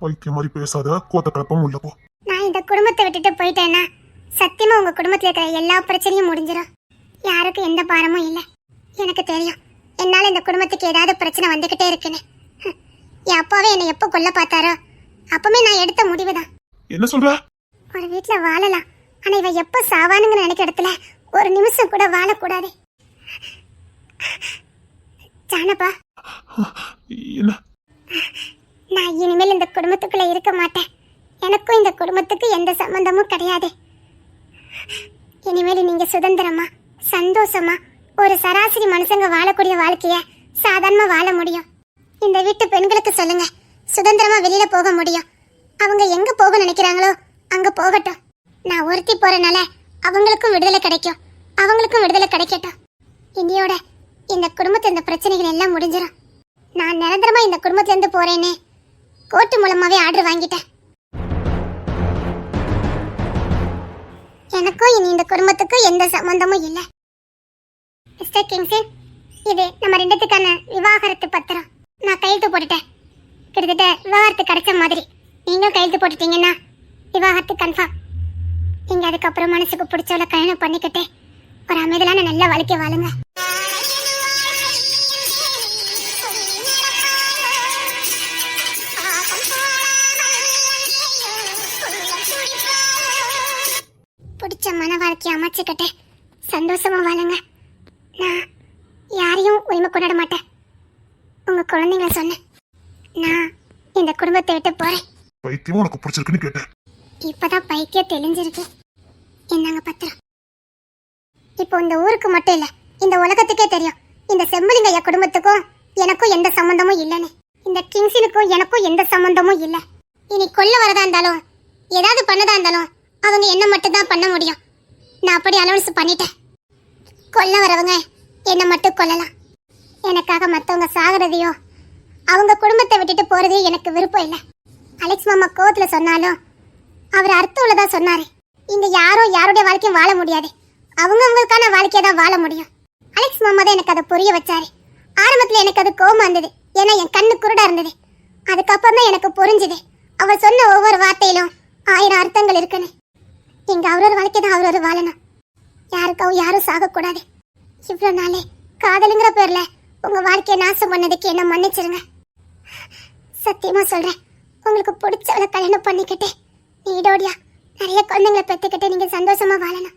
வைத்திய மாதிரி பேசாத, கோத்த கலப்பம் உள்ள போ. நான் இந்த குடும்பத்தை விட்டுட்டு போயிட்டேன்னா சத்தியமா உங்க குடும்பத்துல இருக்கிற எல்லா பிரச்சனையும் முடிஞ்சிடும். யாருக்கும் எந்த பாரமும் இல்லை. எனக்கு தெரியும் என்னால இந்த குடும்பத்துக்கு ஏதாவது பிரச்சனை வந்துகிட்டே இருக்குன்னு. என் அப்பாவே என்னை எப்போ கொல்ல பார்த்தாரோ அப்பவுமே நான் எடுத்த முடிவுதான். என்ன சொல்ற? ஒரு வீட்டுல வாழலாம், ஆனா இவ எப்போ சாவானுங்கன்னு நினைக்கிற இடத்துல ஒரு நிமிஷம் கூட வாழக்கூடாது. ஜானப்பா, என்ன? நான் இனிமேல் இந்த குடும்பத்துக்குள்ள இருக்க மாட்டேன். எனக்கும் இந்த குடும்பத்துக்கு எந்த சம்பந்தமும் கிடையாது. இனிமேல் நீங்க சுதந்திரமா சந்தோஷமா ஒரு சராசரி மனுஷங்க வாழக்கூடிய வாழ்க்கைய சாதாரணமா வாழ முடியும். இந்த வீட்டு பெண்களுக்கு சொல்லுங்க, சுதந்திரமா வெளியில போக முடியும். அவங்க எங்க போக நினைக்கிறாங்களோ அங்க போகட்டும். நான் ஒருத்தி போறனால அவங்களுக்கும் விடுதலை கிடைக்கும், அவங்களுக்கும் விடுதலை கிடைக்கட்டும். இனியோட இந்த குடும்பத்து இந்த பிரச்சனைகள் எல்லாம் முடிஞ்சிடும். நான் நிரந்தரமா இந்த குடும்பத்துல இருந்து போறேன்னு கோர்ட்டு மூலமாவே ஆர்டர் வாங்கிட்டேன். எனக்கும் இனி இந்த குடும்பத்துக்கும் எந்த சம்பந்தமும் இல்லை. மிஸ்டர் கிங்ஸன், இது நம்ம ரெண்டுத்துக்கான விவாகரத்து பத்திரம். நான் கையெழுத்து போட்டுட்டேன். கிட்டத்தட்ட விவாகரத்து கிடைச்ச மாதிரி. நீங்களும் கையெழுத்து போட்டுட்டீங்கன்னா விவாகரத்து கன்ஃபார்ம். நீங்க அதுக்கப்புறம் மனசுக்கு பிடிச்சவளை கல்யாணம் பண்ணிக்கிட்டு ஒரு அமைதியான நல்ல வாழ்க்கை வாழுங்க. பிடிச்ச மன வாழ்க்கையை அமைச்சுக்கிட்டு சந்தோஷமா வாழுங்க. நான் யாரையும் உரிமை கொண்டாட மாட்டேன். உங்க குழந்தைங்கள சொன்னேன். நான் இந்த குடும்பத்தை விட்டு போறேன். வைத்தியம் உனக்கு பிடிச்சிருக்குன்னு கேட்டேன். இப்பதான் பைத்தியம் தெளிஞ்சிருக்கு. என்னங்க பத்திரம். இப்போ இந்த ஊருக்கு மட்டும் இல்ல, இந்த உலகத்துக்கே தெரியும் இந்த செம்புலிங்கையா குடும்பத்துக்கும் எனக்கும் எந்த சம்பந்தமும் இல்லைன்னு. இந்த கிங்ஸினுக்கும் எனக்கும் எந்த சம்பந்தமும் இல்லை. இனி கொல்ல வரதா இருந்தாலும் ஏதாவது பண்ணதா இருந்தாலும் அவங்க என்ன மட்டும் தான் பண்ண முடியும். நான் அப்படி அலவன்ஸ் பண்ணிட்டேன். கொல்ல வரவங்க என்ன மட்டும் கொல்லலாம். எனக்காக மற்றவங்க சாகிறதையோ அவங்க குடும்பத்தை விட்டுட்டு போறதே எனக்கு விருப்பம் இல்லை. அலெக்ஸ் மாமா கோவத்துல சொன்னாலும் அவர் அர்த்தம் உள்ளதா சொன்னாரு. இங்க யாரும் யாருடைய வாழ்க்கையும் வாழ முடியாது, அவங்கவுங்களுக்கான வாழ்க்கையை தான் வாழ முடியும். அலெக்ஸ் மாமா தான் எனக்கு அதை புரிய வச்சாரு. ஆரம்பத்துல எனக்கு அது கோவமா இருந்தது, ஏன்னா என் கண்ணு குருடா இருந்தது. அதுக்கப்புறம் தான் எனக்கு புரிஞ்சுது அவர் சொன்ன ஒவ்வொரு வார்த்தையிலும் 1000 அர்த்தங்கள் இருக்குன்னு. இங்க அவரொரு வாழ்க்கை தான் அவரொரு வாழணும். யாருக்காவும் யாரும் சாகக்கூடாது. இவ்வளவு நாளே காதலுங்கிற பேர்ல உங்க வாழ்க்கையை நாசம் பண்ணதுக்கு என்ன மன்னிச்சிருங்க. சத்தியமா சொல்றேன், உங்களுக்கு பிடிச்சவளை கல்யாணம் பண்ணிக்கிட்டு நீடோடியா நிறைய குழந்தைங்களை பெற்றுக்கிட்டு நீங்க சந்தோஷமா வாழணும்.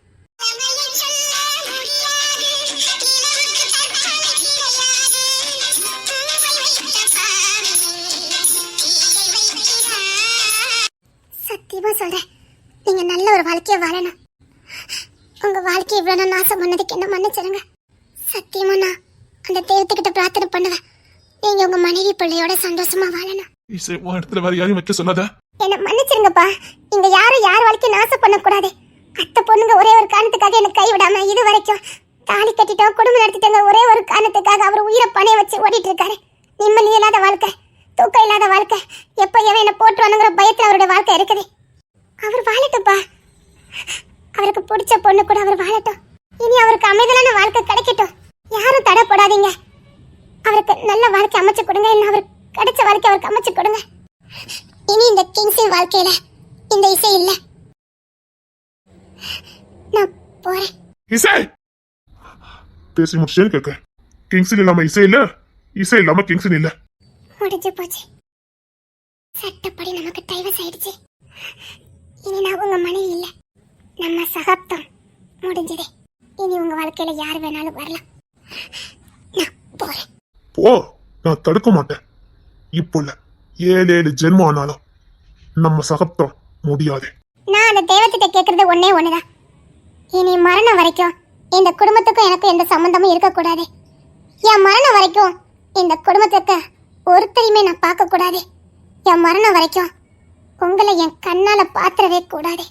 சத்தியமா சொல்றேன், நீங்க நல்ல ஒரு வாழ்க்கையை வாழணும். உங்க வாழ்க்கை இவ்வளவு நாசம் பண்ணதுக்கு என்ன மன்னிச்சிருங்க. சத்தியமா நான் அந்த தெய்வத்துக்கிட்ட பிரார்த்தனை பண்ணுவேன், நீங்க உங்க மனைவி பிள்ளையோட சந்தோஷமா வாழணும். இடத்துல வேற யாரையும் வைக்க சொல்லாத. என்ன மன்னிச்சிருங்கப்பா. இங்க யாரும் யார் வாழ்க்கை நாசம் பண்ணக்கூடாது. அத்தை பொண்ணுங்க ஒரே ஒரு காரணத்துக்காக எனக்கு கைவிடாம இது வரைக்கும் தாலி கட்டிட்டோம், குடும்பம் நடத்திட்டோங்க. ஒரே ஒரு காரணத்துக்காக அவர் உயிரை பணைய வச்சு ஓடிட்டு இருக்காரு. நிம்மதி இல்லாத வாழ்க்கை, தூக்கம் இல்லாத வாழ்க்கை, எப்ப எவன் என்ன போட்டுருவானுங்கிற பயத்துல அவருடைய வாழ்க்கை இருக்குது. அவர் வாழட்டும்ப்பா. அவருக்கு பிடிச்ச பொண்ணு கூட அவர் வாழட்டும். இனி அவருக்கு அமைதலான வாழ்க்கை கிடைக்கட்டும். யாரும் தடைப்படாதீங்க. அவருக்கு நல்ல வாழ்க்கை அமைச்சு கொடுங்க. என்ன அவர் கிடைச்ச வாழ்க்கை அவருக்கு அமைச்சு கொடுங்க. இனி இந்த கிங்ஸின் வாழ்க்கையில இந்த இசை இல்ல. நான் போறேன். இசை பேசி முடிச்சேன்னு கேட்க. கிங்ஸின் இல்லாம இசை இல்ல, இசை இல்லாம கிங்ஸின் இல்ல. முடிஞ்சு போச்சு. சட்டப்படி நமக்கு டைவர்ஸ் ஆயிடுச்சு. இனி நான் உங்க மனைவி இல்ல, நம்ம சகாப்தம் முடிஞ்சதே. இனி உங்க வாழ்க்கையில யார் வேணாலும் வரலாம். நான் போறேன். போ, நான் தடுக்க மாட்டேன். இப்போ இல்ல, 7 ஜென்மம் ஆனாலும் நம்ம சகப்தம் முடியாது. நான் அந்த தெய்வத்திட்ட கேக்குறது ஒன்னே ஒண்ணுதான். இனி மரணம் வரைக்கும் இந்த குடும்பத்துக்கும் எனக்கும் எந்த சம்பந்தமும் இருக்கக்கூடாது. என் மரணம் வரைக்கும் இந்த குடும்பத்துக்கு ஒருத்தரையுமே நான் பார்க்க கூடாது. என் மரணம் வரைக்கும் உங்களை என் கண்ணால பாத்திரவே கூடாது.